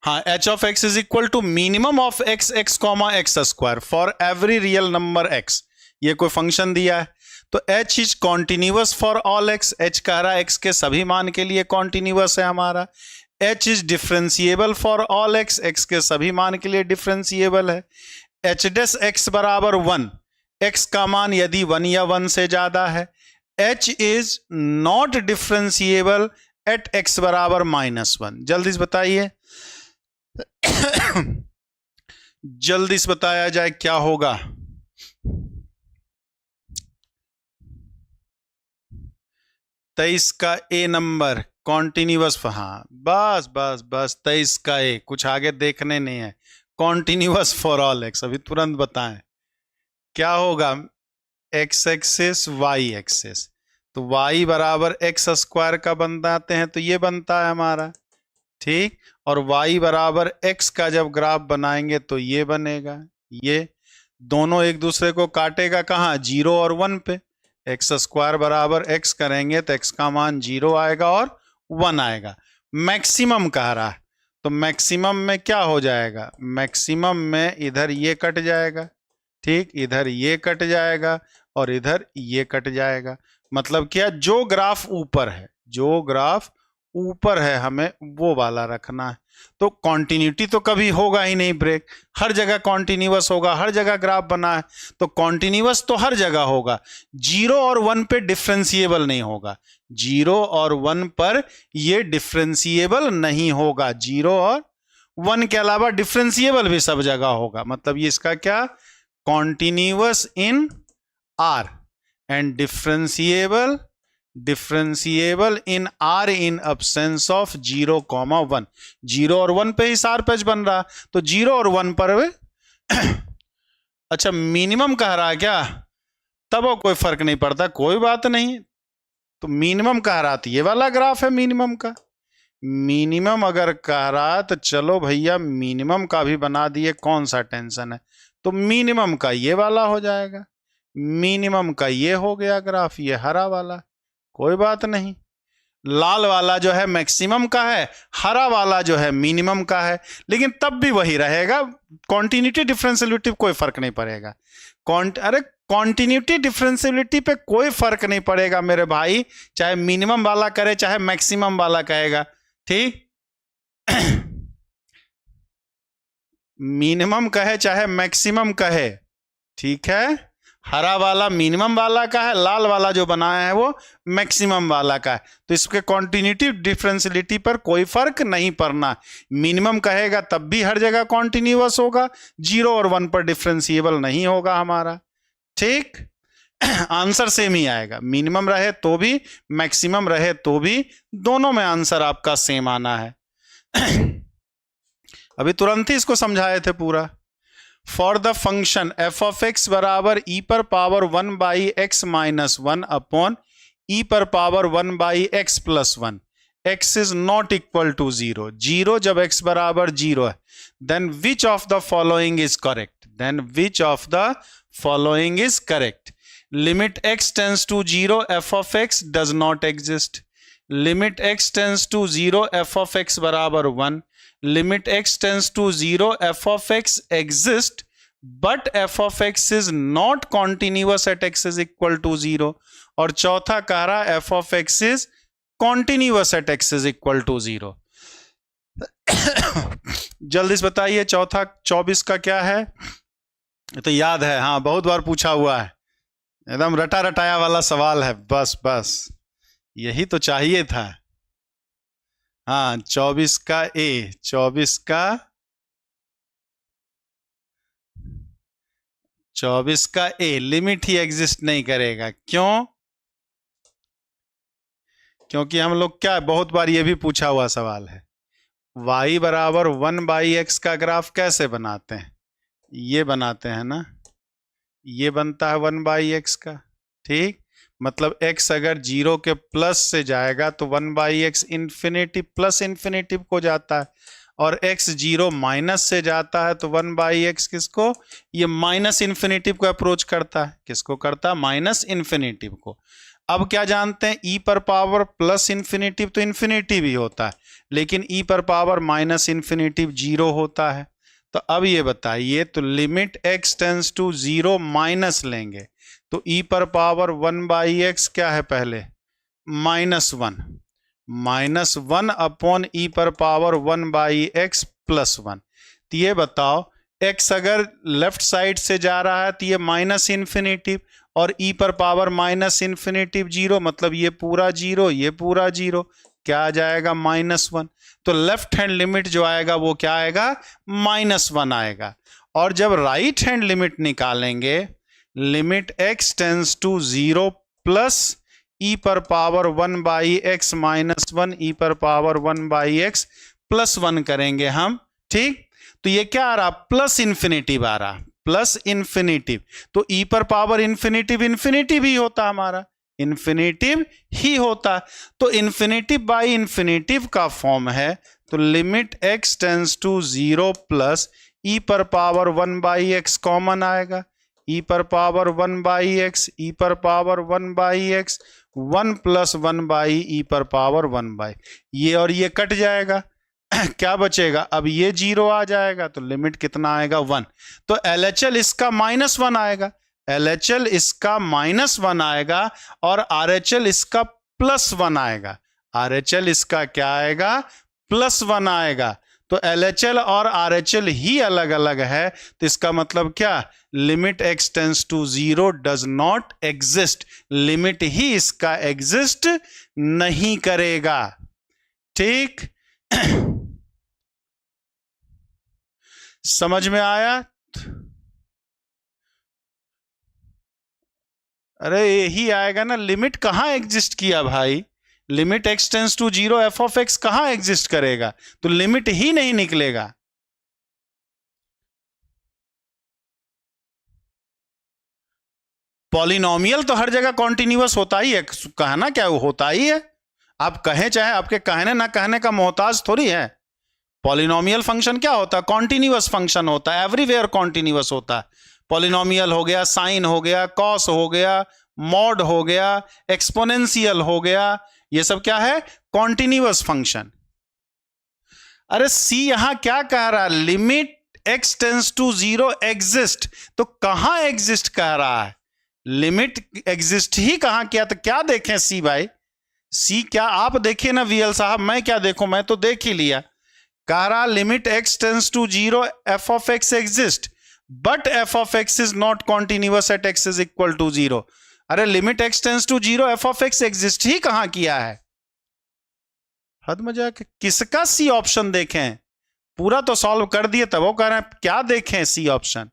हाँ, h of x is equal to minimum of x x comma x square for every real number x. ये कोई फंक्शन दिया है तो h is continuous for all x। h कह रहा है x के सभी मान के लिए कॉन्टिन्यूअस है हमारा। h is differentiable for all x, x के सभी मान के लिए डिफरेंशिएबल है। h डेस x बराबर 1, x का मान यदि 1 या 1 से ज्यादा है। h is not differentiable eight x बराबर -1। जल्दी से बताइए। जल्दी से बताया जाए क्या होगा। 23 का ए नंबर कॉन्टिन्यूअस, हाँ बस बस बस 23 का ए, कुछ आगे देखने नहीं है। Continuous for all x. अभी तुरंत बताएं क्या होगा। एक्स एक्सिस वाई एक्सिस, तो वाई बराबर एक्स स्क्वायर का बनाते हैं तो ये बनता है हमारा, ठीक। और वाई बराबर एक्स का जब ग्राफ बनाएंगे तो ये बनेगा। ये दोनों एक दूसरे को काटेगा कहाँ, 0 और 1 पे। एक्स स्क्वायर बराबर एक्स करेंगे तो एक्स का मान 0 आएगा और 1 आएगा। मैक्सिमम कह रहा है तो मैक्सिमम में क्या हो जाएगा, मैक्सिमम में इधर ये कट जाएगा, ठीक, इधर ये कट जाएगा और इधर ये कट जाएगा। मतलब क्या, जो ग्राफ ऊपर है, जो ग्राफ ऊपर है हमें वो वाला रखना है। तो कॉन्टिन्यूटी तो कभी होगा ही नहीं ब्रेक, हर जगह कॉन्टिन्यूअस होगा, हर जगह ग्राफ बना है तो कॉन्टिन्यूअस तो हर जगह होगा। 0 और 1 पे डिफरेंशिएबल नहीं होगा, 0 और 1 पर ये डिफरेंशिएबल नहीं होगा, 0 और 1 के अलावा डिफरेंशिएबल भी सब जगह होगा। मतलब ये इसका क्या, continuous in R and differentiable in R in absence of 0, 1। 0 और 1 पे ही सार पैच बन रहा, तो 0 और 1 पर अच्छा मिनिमम कह रहा है क्या, तब कोई फर्क नहीं पड़ता, कोई बात नहीं। तो मिनिमम कह रहा तो ये वाला ग्राफ है मिनिमम का, मिनिमम अगर कह रहा तो चलो भैया मिनिमम का भी बना दिए, कौन सा टेंशन है। तो मिनिमम का ये वाला हो जाएगा, मिनिमम का ये हो गया ग्राफ, ये हरा वाला, कोई बात नहीं। लाल वाला जो है मैक्सिमम का है, हरा वाला जो है मिनिमम का है, लेकिन तब भी वही रहेगा, कॉन्टिन्यूटी डिफरेंशिएबिलिटी कोई फर्क नहीं पड़ेगा। अरे कॉन्टिन्यूटी डिफरेंशिएबिलिटी पे कोई फर्क नहीं पड़ेगा मेरे भाई, चाहे मिनिमम वाला करे चाहे मैक्सिमम वाला कहेगा, ठीक। मिनिमम कहे चाहे मैक्सिमम कहे, ठीक है। हरा वाला मिनिमम वाला का है, लाल वाला जो बनाया है वो मैक्सिमम वाला का है, तो इसके कॉन्टिन्यूटी डिफरेंशिएबिलिटी पर कोई फर्क नहीं पड़ना। मिनिमम कहेगा तब भी हर जगह कॉन्टिन्यूअस होगा, 0 और 1 पर डिफरेंशिएबल नहीं होगा हमारा, ठीक। आंसर सेम ही आएगा, मिनिमम रहे तो भी मैक्सिमम रहे तो भी, दोनों में आंसर आपका सेम आना है। अभी तुरंत ही इसको समझाए थे पूरा। For the function f of x बराबर ई पर power 1 by x minus 1 upon e पर power 1 by x plus 1, x is not equal to 0, 0 जब एक्स बराबर 0 है, then which of the following is correct, then which of the following is correct. Limit x tends to 0 f of x does not exist, limit x tends to 0 f of x बराबर 1, limit x tends to 0 f of x exists but f of x is not continuous at x is equal to 0, और चौथा कह रहा f of x is continuous at x is equal to 0। जल्दी से बताइए चौथा 24 का क्या है, तो याद है, हाँ बहुत बार पूछा हुआ है, एकदम रटा रटाया वाला सवाल है, बस बस यही तो चाहिए था। हाँ 24 का ए, 24 का ए लिमिट ही एग्जिस्ट नहीं करेगा, क्यों, क्योंकि हम लोग क्या, बहुत बार ये भी पूछा हुआ सवाल है, y बराबर 1 बाई एक्स का ग्राफ कैसे बनाते हैं, ये बनाते हैं ना, ये बनता है 1 बाई एक्स का, ठीक। मतलब x अगर 0 के प्लस से जाएगा तो 1 by x infinitive plus infinitive को जाता है, और x 0 माइनस से जाता है तो 1 बाई एक्स किसको, ये माइनस इन्फिनेटिव को अप्रोच करता है, किसको करता है, माइनस इन्फिनेटिव को। अब क्या जानते हैं, e पर पावर प्लस इन्फिनेटिव तो इन्फिनेटिव ही होता है, लेकिन e पर पावर माइनस इन्फिनेटिव 0 होता है। तो अब ये बताइए, तो limit x tends to 0 minus लेंगे तो e पर पावर 1 बाई एक्स क्या है, पहले -1, -1 अपॉन e पर पावर 1 बाई एक्स प्लस 1। तो ये बताओ x अगर लेफ्ट साइड से जा रहा है तो ये माइनस इन्फिनेटिव, और e पर पावर माइनस इन्फिनेटिव 0, मतलब ये पूरा 0 ये पूरा 0, क्या आ जाएगा, -1। तो लेफ्ट हैंड लिमिट जो आएगा वो क्या आएगा, -1 आएगा। और जब राइट हैंड लिमिट निकालेंगे, limit x tends to 0 plus e पर power 1 by x minus 1, e पर पावर 1 बाई एक्स प्लस 1 करेंगे हम, ठीक। तो ये क्या आ रहा, प्लस इन्फिनेटिव आ रहा, प्लस इन्फिनेटिव, तो e पर पावर इन्फिनेटिव इन्फिनेटिव ही होता, हमारा इन्फिनेटिव ही होता, तो इन्फिनेटिव बाई इन्फिनेटिव का फॉर्म है, तो limit x tends to 0 plus e पर पावर 1 बाई एक्स कॉमन आएगा, e पर पावर 1 बाई एक्स, e पर power 1 by x, 1 plus 1 by e पर पावर 1 बाई, ये और ये कट जाएगा, क्या बचेगा, अब ये 0 आ जाएगा, तो लिमिट कितना आएगा, 1। तो LHL इसका -1 आएगा, LHL इसका -1 आएगा और RHL इसका +1 आएगा। RHL इसका क्या आएगा? +1 आएगा। तो LHL और RHL ही अलग अलग है, तो इसका मतलब क्या? Limit x tends to 0 does not exist. Limit ही इसका एग्जिस्ट नहीं करेगा। ठीक, समझ में आया? अरे यही आएगा ना, लिमिट कहां एग्जिस्ट किया भाई? Limit x tends to 0 f of x कहां एग्जिस्ट करेगा? तो लिमिट ही नहीं निकलेगा। पॉलिनोमियल तो हर जगह कॉन्टिन्यूअस होता ही है, कहना क्या होता ही है। आप कहें चाहे आपके कहने ना कहने का मोहताज थोड़ी है। पॉलिनोमियल फंक्शन क्या होता है? कॉन्टिन्यूअस फंक्शन होता है, एवरीवेयर कॉन्टिन्यूअस होता है। पॉलिनोमियल हो गया, साइन हो गया, कॉस हो गया, मॉड हो गया, एक्सपोनेंशियल हो गया, ये सब क्या है? Continuous function. अरे सी यहां क्या कह रहा है? Limit x tends to 0 exist. तो कहां एग्जिस्ट कह रहा है? लिमिट एग्जिस्ट ही कहां किया? तो क्या देखें सी भाई? सी क्या आप देखिए ना वीएल साहब, मैं क्या देखूं? मैं तो देख ही लिया। कह रहा limit x tends to 0 f of x exist but f of x is not continuous at x is equal to 0। अरे limit x tends to 0 f of x exist ही कहां किया है? हद मजाक। किसका सी ऑप्शन देखें? पूरा तो सॉल्व कर दिए, तब वो कह रहे हैं क्या देखें सी ऑप्शन?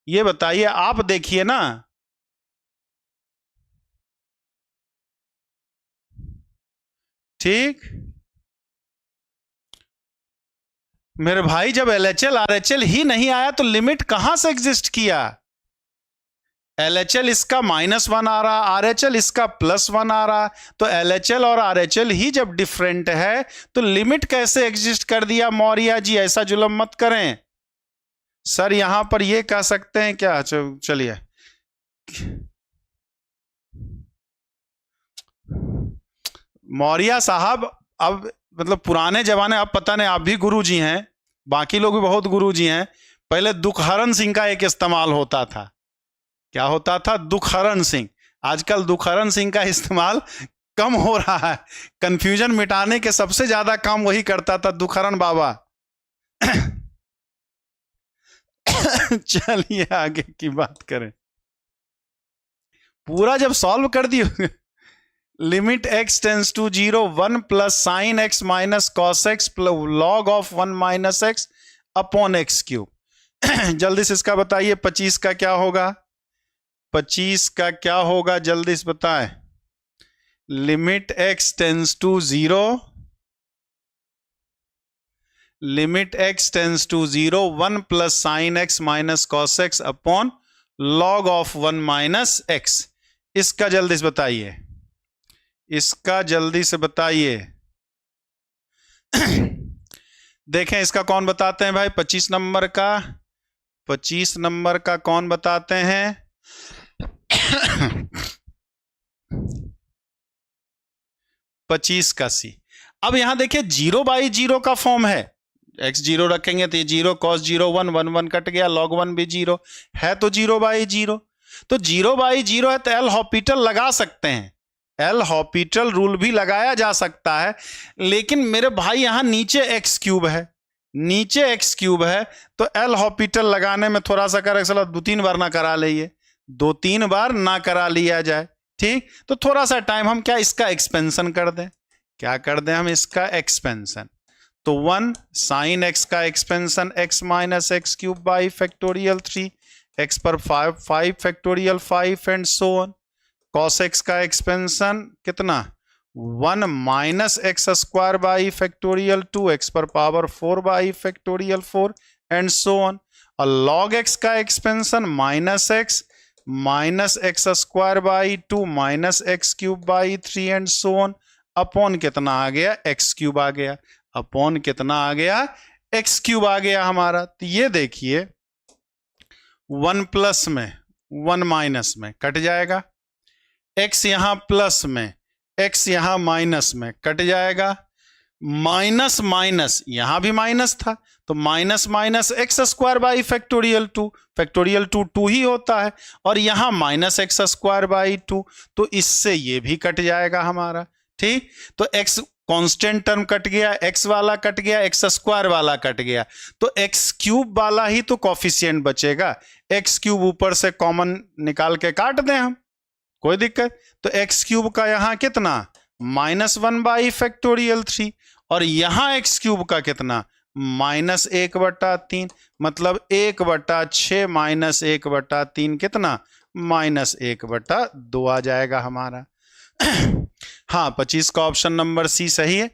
ये बताइए, आप देखिए ना। ठीक मेरे भाई, जब LHL RHL ही नहीं आया तो लिमिट कहां से एग्जिस्ट किया? LHL इसका -1 आ रहा, RHL इसका +1 आ रहा, तो LHL और RHL ही जब डिफरेंट है तो लिमिट कैसे एग्जिस्ट कर दिया? मौर्या जी ऐसा जुल्म मत करें। सर यहां पर ये कह सकते हैं क्या? चलिए, मौर्या साहब, अब मतलब पुराने जमाने, अब पता नहीं आप भी गुरुजी हैं, बाकी लोग भी बहुत गुरुजी हैं। पहले दुखहरण सिंह का एक इस्तेमाल होता था। क्या होता था? दुखहरण सिंह। आजकल दुखहरण सिंह का इस्तेमाल कम हो रहा है। कंफ्यूजन मिटाने के सबसे ज्यादा काम वही करता था, दुखहरण बाबा। चलिए आगे की बात करें। पूरा जब सॉल्व कर दिए, limit x tends to 0 1 plus sine x minus cos x log of 1 minus x upon x cube. जल्दी से इसका बताइए 25 का क्या होगा? 25 का क्या होगा जल्दी से बताएं। Limit x tends to 0, limit x tends to 0 1 plus sine x minus cos x upon log of 1 minus x। इसका जल्दी से बताइए, इसका जल्दी से बताइए। देखें इसका कौन बताते हैं भाई? 25 नंबर का, 25 नंबर का कौन बताते हैं? 25 का सी। अब यहां देखिए 0/0 का फॉर्म है। x 0 रखेंगे तो ये 0 cos 0 1 1 1 कट गया, log 1 भी 0 है, तो 0/0। तो 0/0 है तो एल हॉपिटल लगा सकते हैं, एल हॉपिटल रूल भी लगाया जा सकता है। लेकिन मेरे भाई यहां नीचे एक्स क्यूब है, नीचे एक्स क्यूब है, तो एल हॉपिटल लगाने में थोड़ा सा कर 2-3 बार ना करा लीजिए, 2-3 बार ना करा लिया जाए। ठीक, तो थोड़ा सा टाइम हम क्या इसका एक्सपेंशन कर दें। क्या कर दें हम? इसका एक्सपेंशन। तो 1 साइन एक्स का expansion x minus x cube by factorial 3, x पर 5 factorial 5 and so on. cos x का एक्सपेंशन कितना? 1 minus x square by factorial 2, x पर power 4 by factorial 4 and so on. और log x का expansion minus x square by 2 minus x cube by 3 and so on upon कितना आ गया? X cube आ गया। Upon कितना आ गया? X cube आ गया हमारा। तो ये देखिए 1 प्लस में 1 माइनस में कट जाएगा, x यहां प्लस में x यहां माइनस में कट जाएगा, माइनस माइनस, यहां भी माइनस था तो minus minus x square by factorial 2, factorial 2 2 ही होता है, और यहां माइनस एक्स स्क्वायर बाई 2, तो इससे ये भी कट जाएगा हमारा। ठीक, तो एक्स कांस्टेंट टर्म कट गया, एक्स वाला कट गया, एक्स स्क्वायर वाला कट गया, तो एक्स क्यूब वाला ही तो कॉफिशिएंट बचेगा। एक्स क्यूब ऊपर से कॉमन निकाल के काट दें हम, कोई दिक्कत। तो एक्स क्यूब का यहां कितना, -1 बाई फैक्टोरियल 3, और यहां एक्स क्यूब का कितना, -1/3, मतलब 1/6 -1/3 कितना, -1/2 आ जाएगा हमारा। हाँ, 25 का ऑप्शन नंबर सी सही है।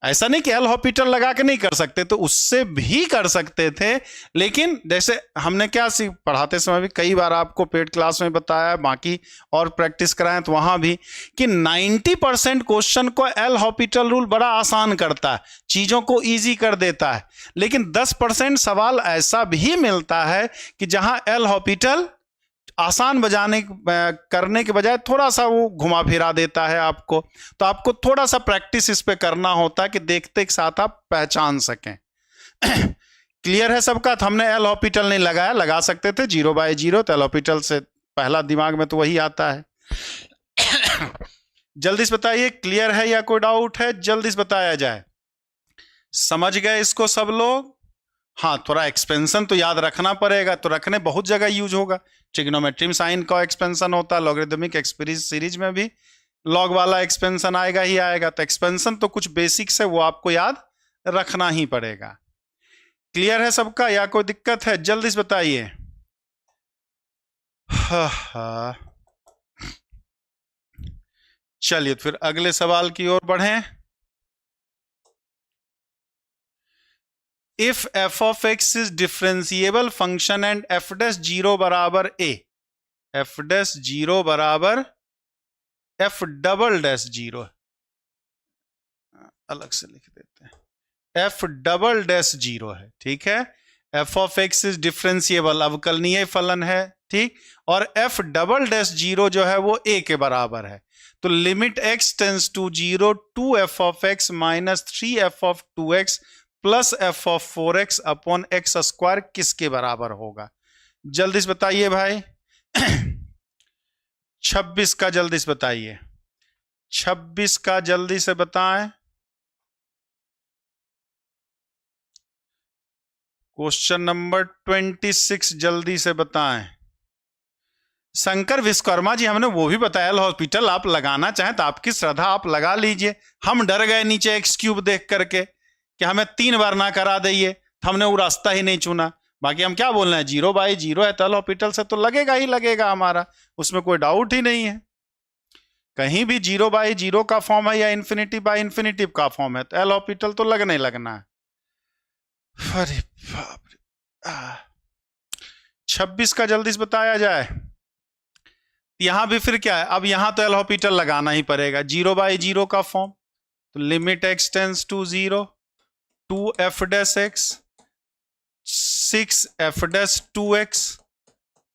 ऐसा नहीं कि एल हॉपिटल लगा के नहीं कर सकते, तो उससे भी कर सकते थे, लेकिन जैसे हमने क्या पढ़ाते समय भी कई बार आपको पेड क्लास में बताया, बाकी और प्रैक्टिस कराएं तो वहां भी, कि 90% क्वेश्चन को एल हॉपिटल रूल बड़ा आसान करता है, चीजों को इजी कर देता है, लेकिन 10% सवाल ऐसा भी मिलता है कि जहां एल हॉपिटल आसान करने के बजाय थोड़ा सा वो घुमा फिरा देता है आपको, तो आपको थोड़ा सा प्रैक्टिस इस पे करना होता है कि देखते के साथ आप पहचान सकें। क्लियर है सबका? तो हमने एल हॉपिटल नहीं लगाया, लगा सकते थे 0/0, तो एल हॉपिटल से पहला दिमाग में तो वही आता है। जल्दी से बताइए, क्लियर है या कोई डाउट है? जल्दी से बताया जाए। समझ गए इसको सब लोग? हाँ, थोड़ा एक्सपेंशन तो याद रखना पड़ेगा, तो रखने बहुत जगह यूज होगा। ट्रिग्नोमेट्री में साइन का एक्सपेंशन होता है, लॉगरिदमिक सीरीज में भी लॉग वाला एक्सपेंशन आएगा ही आएगा, तो एक्सपेंशन तो कुछ बेसिक्स है, वो आपको याद रखना ही पड़ेगा। क्लियर है सबका या कोई दिक्कत है? जल्दी से बताइए। हाँ, चलिए फिर अगले सवाल की ओर बढ़ें। If f of x is differentiable function and f dash 0 बराबर a, f dash 0 बराबर f डबल डैश 0, अलग से लिख देते हैं, f डबल डैश 0 है, ठीक है। f of x is differentiable, अवकलनीय फलन है, ठीक, और f डबल डैश 0 जो है वो a के बराबर है, तो limit x tends to 0 2f of x minus 3f of 2x plus f of 4x upon x square किसके बराबर होगा? जल्दी से बताइए भाई। 26 का जल्दी से बताइए, 26 का जल्दी से बताएं। क्वेश्चन नंबर 26 जल्दी से बताएं। शंकर विश्वकर्मा जी, हमने वो भी बताया हॉस्पिटल, आप लगाना चाहें तो आपकी श्रद्धा, आप लगा लीजिए। हम डर गए नीचे एक्स क्यूब देख करके कि हमें 3 बार ना करा दइए, तो हमने वो रास्ता ही नहीं चुना। बाकी हम क्या बोल रहे हैं, 0/0 है, तो हॉस्पिटल से तो लगेगा ही लगेगा हमारा, उसमें कोई डाउट ही नहीं है। कहीं भी 0/0 का फॉर्म है या इन्फिनिटी का फॉर्म है, तो एल हॉस्पिटल तो लगना ही लगना है। अरे बाप रे, 26 का जल्दी से बताया जाए। यहां भी फिर क्या है, अब यहां तो एल हॉस्पिटल लगाना ही पड़ेगा, 0/0 का फॉर्म, तो limit x tends to 0 2f dash x 6f dash 2x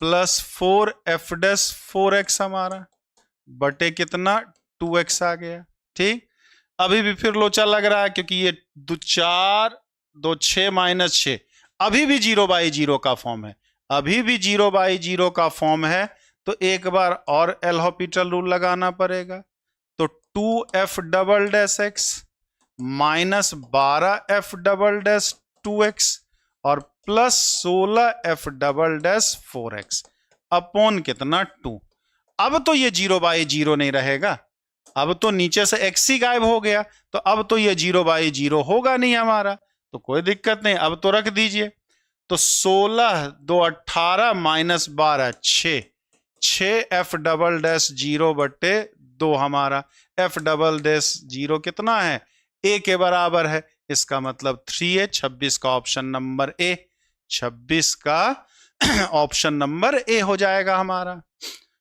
plus 4f dash 4x हमारा बटे कितना 2x आ गया, ठीक। अभी भी फिर लोचा लग रहा है, क्योंकि ये 4 2 6 माइनस 6 अभी भी 0/0 का फॉर्म है, अभी भी 0/0 का फॉर्म है, तो एक बार और एल हॉस्पिटल रूल लगाना पड़ेगा, तो 2f double dash x minus 12f double dash 2x और plus 16f double dash 4x upon कितना 2। अब तो ये 0/0 नहीं रहेगा, अब तो नीचे से x ही गायब हो गया, तो अब तो ये 0/0 होगा नहीं हमारा, तो कोई दिक्कत नहीं, अब तो रख दीजिए। तो 16 2 18 माइनस 12 6f डबल डैश 0 बटे 2 हमारा, f डबल डैश 0 कितना है, a के बराबर है, इसका मतलब 3 है। 26 का ऑप्शन नंबर ए, 26 का ऑप्शन नंबर ए हो जाएगा हमारा।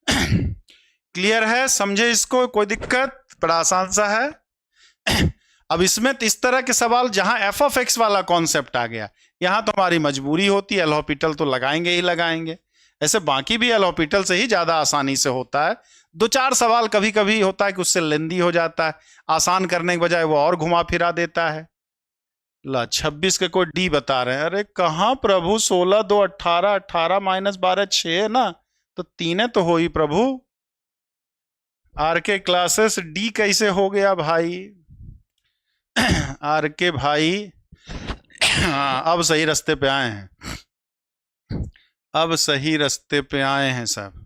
क्लियर है, समझे इसको? कोई दिक्कत? बड़ा आसान सा है। अब इसमें इस तरह के सवाल जहां एफ ऑफ एक्स वाला कॉन्सेप्ट आ गया, यहां तो हमारी मजबूरी होती है, एल हॉस्पिटल तो लगाएंगे ही लगाएंगे। ऐसे बाकी भी एल हॉस्पिटल से ही ज्यादा आसानी से होता है, दो चार सवाल कभी कभी होता है कि उससे लेंदी हो जाता है, आसान करने के बजाय वो और घुमा फिरा देता है। ला 26 के कोई डी बता रहे हैं। अरे कहाँ प्रभु, 16 2 18, 18 माइनस 12 6 है ना, तो 3 तो हो ही प्रभु। आर के क्लासेस डी कैसे हो गया भाई? आर के भाई हाँ, अब सही रास्ते पे आए हैं, अब सही रास्ते पे आए हैं सब।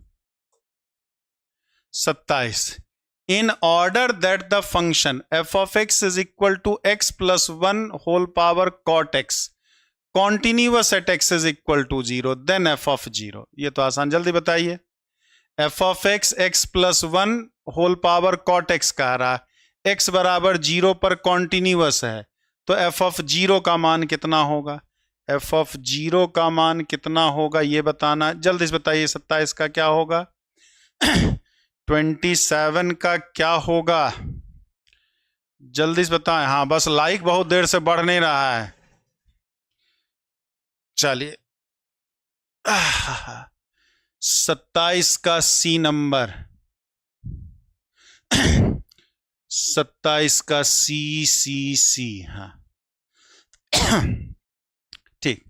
27, in order that the function f of x is equal to x plus 1 whole power cot x continuous at x is equal to 0 then f of 0। ये तो आसान, जल्दी बताइए। f of x x plus 1 whole power cot x कह रहा है, x बराबर 0 पर कॉन्टिन्यूअस है, तो f of 0 का मान कितना होगा? f of 0 का मान कितना होगा ये बताना, जल्दी से बताइए। 27 का क्या होगा? 27 का क्या होगा? जल्दी से बताएं। हाँ बस लाइक बहुत देर से बढ़ नहीं रहा है। चलिए 27 का सी नंबर, 27 का सी। हाँ ठीक,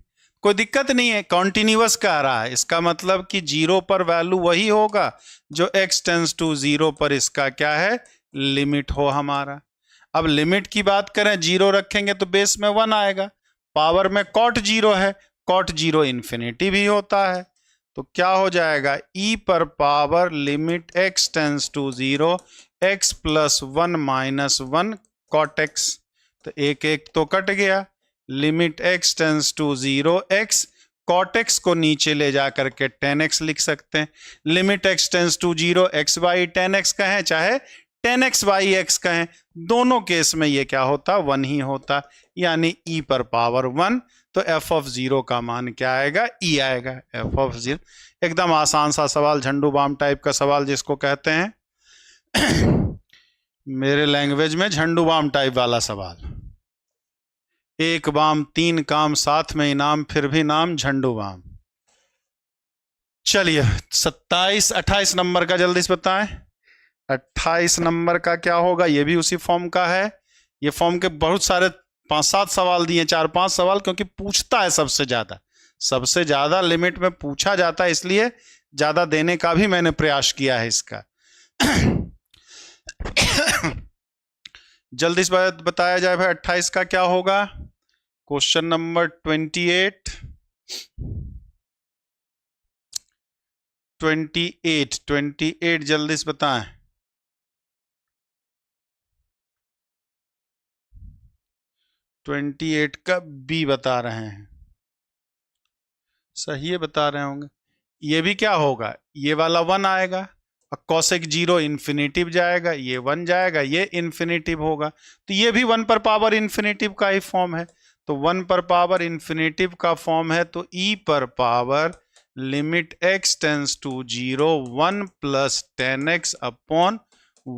कोई दिक्कत नहीं है, कॉन्टिन्यूअस कह रहा है, इसका मतलब कि 0 पर वैल्यू वही होगा जो x टेंस टू 0 पर इसका क्या है, लिमिट हो हमारा। अब लिमिट की बात करें, 0 रखेंगे तो बेस में 1 आएगा, पावर में कॉट 0 है, कॉट 0 इन्फिनिटी भी होता है, तो क्या हो जाएगा? e पर power limit x tends to 0 x plus 1 minus 1 cot x, तो एक एक तो कट गया, limit x tends to 0 x cot x को नीचे ले जा करके tan x लिख सकते हैं। Limit x tends to 0 x by tan x कहें चाहे tan x बाई x कहें, दोनों केस में ये क्या होता? 1 ही होता, यानी e पर पावर 1, तो f ऑफ 0 का मान क्या आएगा? e आएगा, f ऑफ 0। एकदम आसान सा सवाल, झंडू बाम टाइप का सवाल जिसको कहते हैं मेरे लैंग्वेज में झंडू बाम टाइप वाला सवाल। एक बाम 3 काम, साथ में इनाम, फिर भी नाम झंडू बाम। चलिए 27 28 नंबर का जल्दी से बताएं। 28 नंबर का क्या होगा? ये भी उसी फॉर्म का है, ये फॉर्म के बहुत सारे 5-7 सवाल दिए, 4-5 सवाल, क्योंकि पूछता है सबसे ज्यादा लिमिट में पूछा जाता है, इसलिए ज्यादा देने का भी मैंने प्रयास किया है इसका। जल्दी से बताया जाए भाई, 28 का क्या होगा? क्वेश्चन नंबर 28 जल्दी से बताएं। 28 का बी बता रहे हैं, सही है बता रहे होंगे। ये भी क्या होगा? ये वाला 1 आएगा, और कॉसेक 0 इन्फिनिटिव जाएगा, ये 1 जाएगा, ये इन्फिनिटिव होगा, तो ये भी 1 पर पावर इन्फिनिटिव का ही फॉर्म है, तो 1 पर पावर इन्फिनिटिव का फॉर्म है, तो e पर power limit x tends to 0 1 plus tan x upon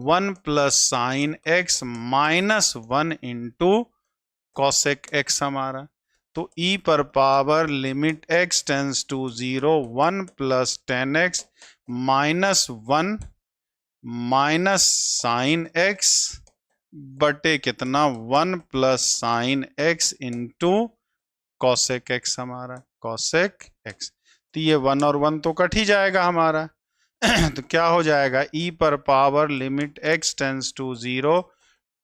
1 plus sine x minus 1 into cosec x हमारा, तो e पर power limit x tends to 0 1 plus tan x minus 1 minus sine x बटे कितना 1 plus sine x into cosec x हमारा, cosec x, तो ये 1 और 1 तो कट ही जाएगा हमारा। तो क्या हो जाएगा? e पर power limit x tends to 0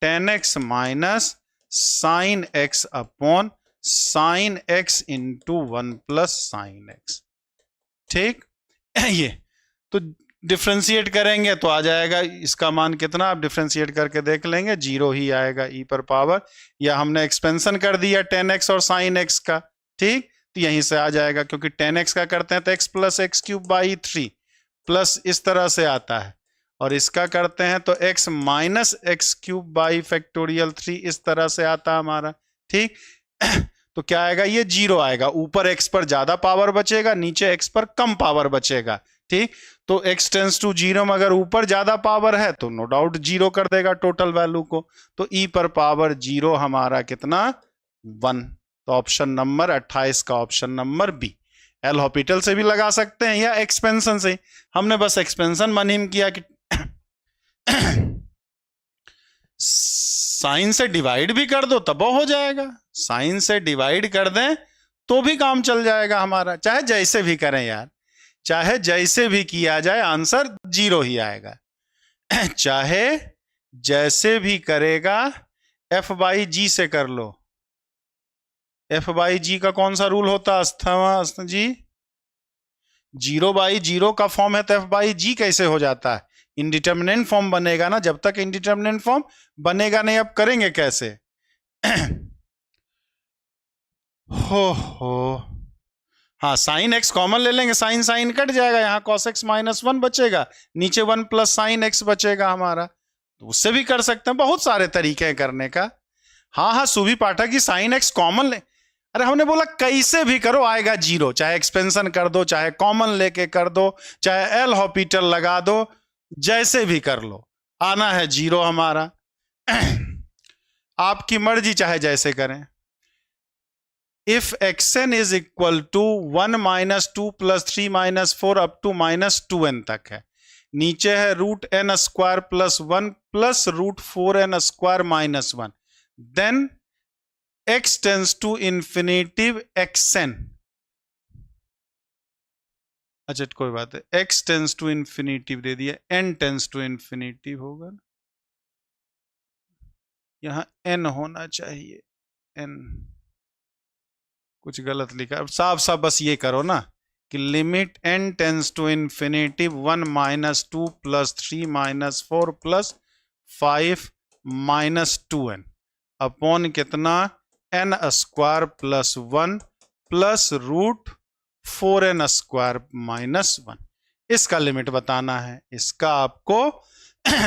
tan x minus sine x upon sine x into 1 plus sine x। ठीक, ये तो डिफ्रेंशिएट करेंगे तो आ जाएगा इसका मान कितना, आप डिफ्रेंशिएट करके देख लेंगे, 0 ही आएगा e पर पावर, या हमने एक्सपेंशन कर दिया tan x और sin x का, ठीक, तो यहीं से आ जाएगा, क्योंकि tan x का करते हैं तो x plus x cube by 3 plus इस तरह से आता है, और इसका करते हैं तो x minus x cube by factorial 3 इस तरह से आता है हमारा, ठीक। तो क्या आएगा? ये 0 आएगा, ऊपर x पर ज्यादा पावर बचेगा, नीचे x पर कम पावर बचेगा, ठीक। तो x टेंस टू 0 में अगर ऊपर ज्यादा पावर है तो नो डाउट 0 कर देगा टोटल वैल्यू को, तो e पर पावर 0 हमारा कितना 1, तो ऑप्शन नंबर 28 का option number B. L'Hopital से भी लगा सकते हैं या एक्सपेंशन से, हमने बस एक्सपेंशन मनीम किया कि साइन से डिवाइड भी कर दो तब हो जाएगा, साइन से डिवाइड कर दें तो भी काम चल जाएगा हमारा, चाहे जैसे भी करें यार, चाहे जैसे भी किया जाए आंसर 0 ही आएगा। चाहे जैसे भी करेगा, एफ बाई जी से कर लो। एफ बाई जी का कौन सा रूल होता है अस्थमा जी? 0/0 का फॉर्म है तो एफ बाई जी कैसे हो जाता है? इंडिटरमिनेंट फॉर्म बनेगा ना, जब तक इंडिटरमिनेंट फॉर्म बनेगा नहीं, अब करेंगे कैसे? हो हाँ, साइन एक्स कॉमन ले लेंगे, साइन साइन कट जाएगा, यहाँ कॉस एक्स -1 बचेगा, नीचे 1 प्लस साइन एक्स बचेगा हमारा, तो उससे भी कर सकते हैं, बहुत सारे तरीके हैं करने का। हाँ हाँ सुभी पाठक की साइन एक्स कॉमन ले, अरे हमने बोला कैसे भी करो आएगा 0, चाहे एक्सपेंशन कर दो, चाहे कॉमन लेके कर दो, चाहे एल हॉपिटल लगा दो, जैसे भी कर लो आना है 0 हमारा। आपकी मर्जी, चाहे जैसे करें। If xn is equal to 1 - 2 + 3 - 4 up to -2n तक है, नीचे है √n² + 1 + √4n² - 1, then x tends to infinitive xn। अच्छा कोई बात है, x टेंस टू इंफिनिटिव दे दिया, n टेंस टू इंफिनिटिव होगा, यहां n होना चाहिए, n कुछ गलत लिखा, अब साफ साफ बस ये करो ना कि limit n tends to infinitive 1 - 2 + 3 - 4 + 5 - 2n upon कितना, n² + 1 + √4n² - 1, इसका लिमिट बताना है, इसका आपको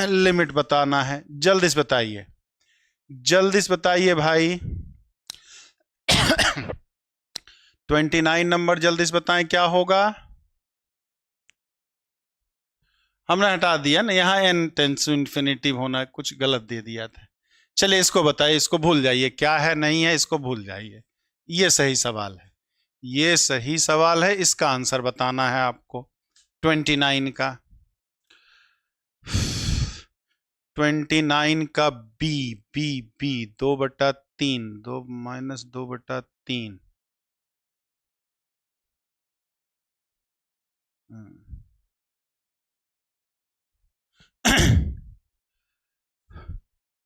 लिमिट बताना है। जल्दी से बताइए, जल्दी से बताइए भाई। 29 नंबर जल्दी से बताएं क्या होगा। हमने हटा दिया ना, यहाँ n टेंस टू इंफिनिटिव होना, कुछ गलत दे दिया था। चलिए इसको बताइए, इसको भूल जाइए, क्या है नहीं है इसको भूल जाइए, ये सही सवाल है, ये सही सवाल है, इसका आंसर बताना है आपको 29 का। 29 का बी, बी बी 2/3, 2 - 2/3,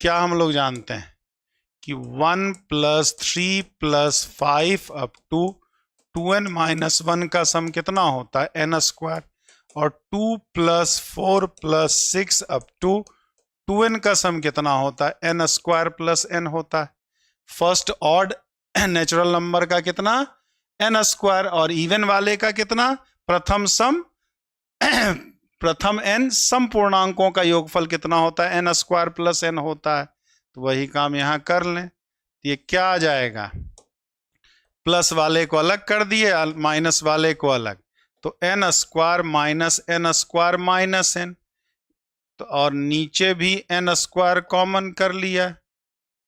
क्या हम लोग जानते हैं कि 1 + 3 + 5 अप टू 2n - 1 का सम कितना होता है, n², और 2 + 4 + 6 अप टू 2n का सम कितना होता है, n² + n होता है। फर्स्ट ऑड नेचुरल नंबर का कितना, n², और इवन वाले का कितना, प्रथम सम प्रथम n सम पूर्णांकों का योगफल कितना होता है, n² + n होता है। तो वही काम यहां कर लें, तो ये क्या आ जाएगा, प्लस वाले को अलग कर दिए, माइनस वाले को अलग, तो n² - n² - n, तो और नीचे भी n² कॉमन कर लिया,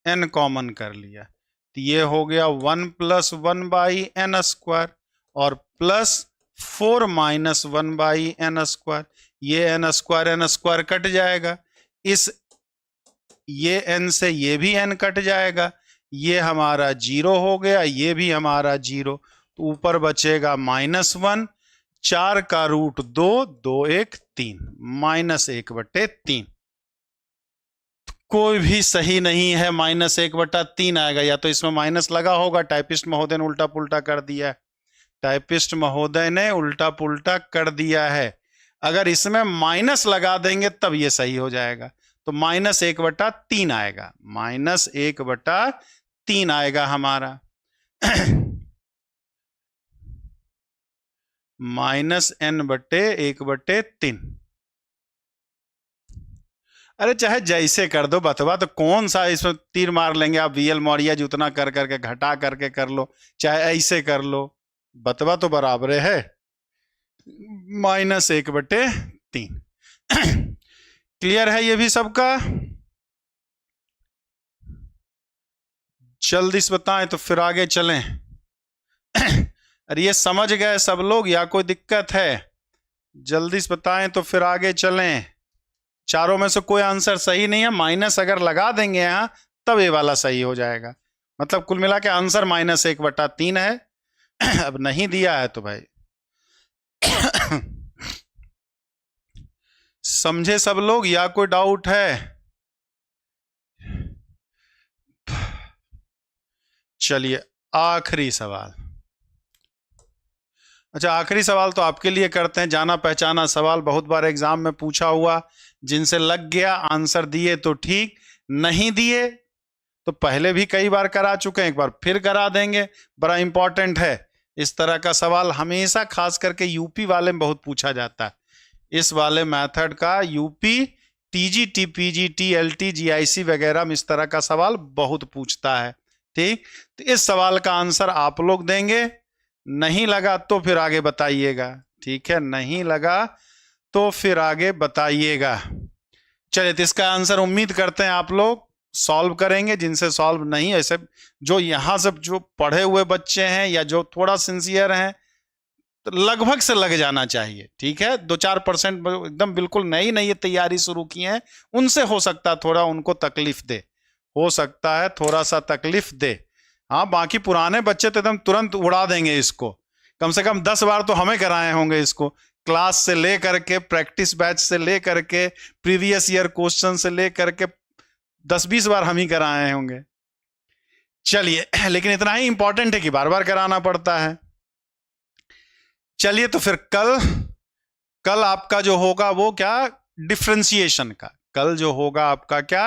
n कॉमन कर लिया, तो ये हो गया 1 + 1/n², और प्लस 4 - 1/n², ये n² कट जाएगा, इस ये n से ये भी n कट जाएगा, ये हमारा 0 हो गया, ये भी हमारा 0, तो ऊपर बचेगा -1, 4 का रूट 2, 2 1 3, -1/3। कोई भी सही नहीं है, -1/3 आएगा, या तो इसमें माइनस लगा होगा, टाइपिस्ट महोदय ने उल्टा पुल्टा कर दिया, टाइपिस्ट महोदय ने उल्टा पुल्टा कर दिया है, अगर इसमें माइनस लगा देंगे तब ये सही हो जाएगा, तो -1/3 आएगा, -1/3 आएगा हमारा। -n/1/3। अरे चाहे जैसे कर दो बतवा, तो कौन सा इसमें तीर मार लेंगे आप, VL मौर्य जी उतना कर करके घटा करके कर लो, चाहे ऐसे कर लो, बतवा तो बराबर है, -1/3। क्लियर है ये भी सबका? जल्दी से बताएं तो फिर आगे चलें। अरे ये समझ गए सब लोग या कोई दिक्कत है? जल्दी से बताएं तो फिर आगे चलें। चारों में से कोई आंसर सही नहीं है, माइनस अगर लगा देंगे यहां तब ये वाला सही हो जाएगा। मतलब कुल मिला के आंसर -1/3 है। अब नहीं दिया है तो भाई समझे सब लोग या कोई डाउट है? चलिए आखिरी सवाल। अच्छा, आखिरी सवाल तो आपके लिए करते हैं, जाना पहचाना सवाल, बहुत बार एग्जाम में पूछा हुआ, जिनसे लग गया आंसर दिए तो ठीक, नहीं दिए तो पहले भी कई बार करा चुके हैं, एक बार फिर करा देंगे, बड़ा इंपॉर्टेंट है। इस तरह का सवाल हमेशा खास करके यूपी वाले में बहुत पूछा जाता है। इस वाले मेथड का UP TGT, PGT, LT, GIC वगैरह में इस तरह का सवाल बहुत पूछता है। ठीक, तो इस सवाल का आंसर आप लोग देंगे, नहीं लगा तो फिर आगे बताइएगा। ठीक है, नहीं लगा तो फिर आगे बताइएगा। चलिए, तो इसका आंसर उम्मीद करते हैं आप लोग सॉल्व करेंगे। जिनसे सॉल्व नहीं, ऐसे जो यहां से जो पढ़े हुए बच्चे हैं या जो थोड़ा सिंसियर हैं, तो लगभग से लग जाना चाहिए। ठीक है, 2-4% एकदम बिल्कुल नई नई तैयारी शुरू की है, उनसे हो सकता है थोड़ा उनको तकलीफ दे, हो सकता है थोड़ा सा तकलीफ दे। हाँ, बाकी पुराने बच्चे तो एकदम तुरंत उड़ा देंगे इसको। कम से कम 10 बार तो हमें कराए होंगे इसको, क्लास से ले करके, प्रैक्टिस बैच से ले करके, प्रीवियस ईयर क्वेश्चन से ले करके 10-20 बार हम ही कराए होंगे। चलिए, लेकिन इतना ही इंपॉर्टेंट है कि बार बार कराना पड़ता है। चलिए, तो फिर कल आपका जो होगा वो क्या, डिफरेंशिएशन का। कल जो होगा आपका क्या,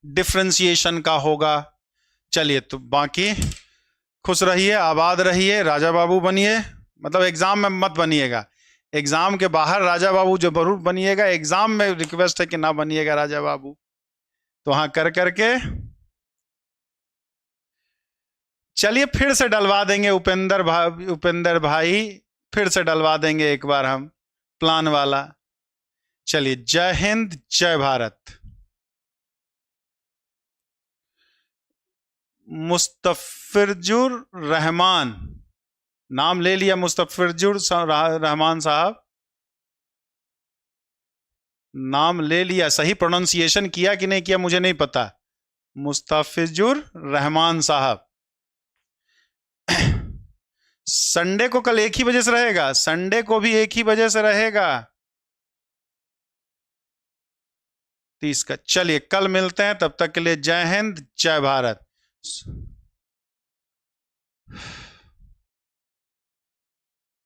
डिफरेंशिएशन का होगा। चलिए, तो बाकी खुश रहिए, आबाद रहिए, राजा बाबू बनिए। मतलब एग्जाम में मत बनिएगा, एग्जाम के बाहर राजा बाबू जो जरूर बनिएगा, एग्जाम में रिक्वेस्ट है कि ना बनिएगा राजा बाबू। तो हाँ कर करके चलिए फिर से डलवा देंगे उपेंद्र भाई फिर से डलवा देंगे एक बार हम प्लान वाला। चलिए, जय हिंद, जय भारत। मुस्तफिजुर रहमान, नाम ले लिया मुस्तफिजुर रहमान साहब, नाम ले लिया। सही प्रोनाउंसिएशन किया कि नहीं किया मुझे नहीं पता। मुस्तफिजुर रहमान साहब। संडे को कल एक ही बजे से रहेगा, संडे को भी एक ही बजे से रहेगा 30 का। चलिए कल मिलते हैं, तब तक के लिए जय हिंद, जय भारत।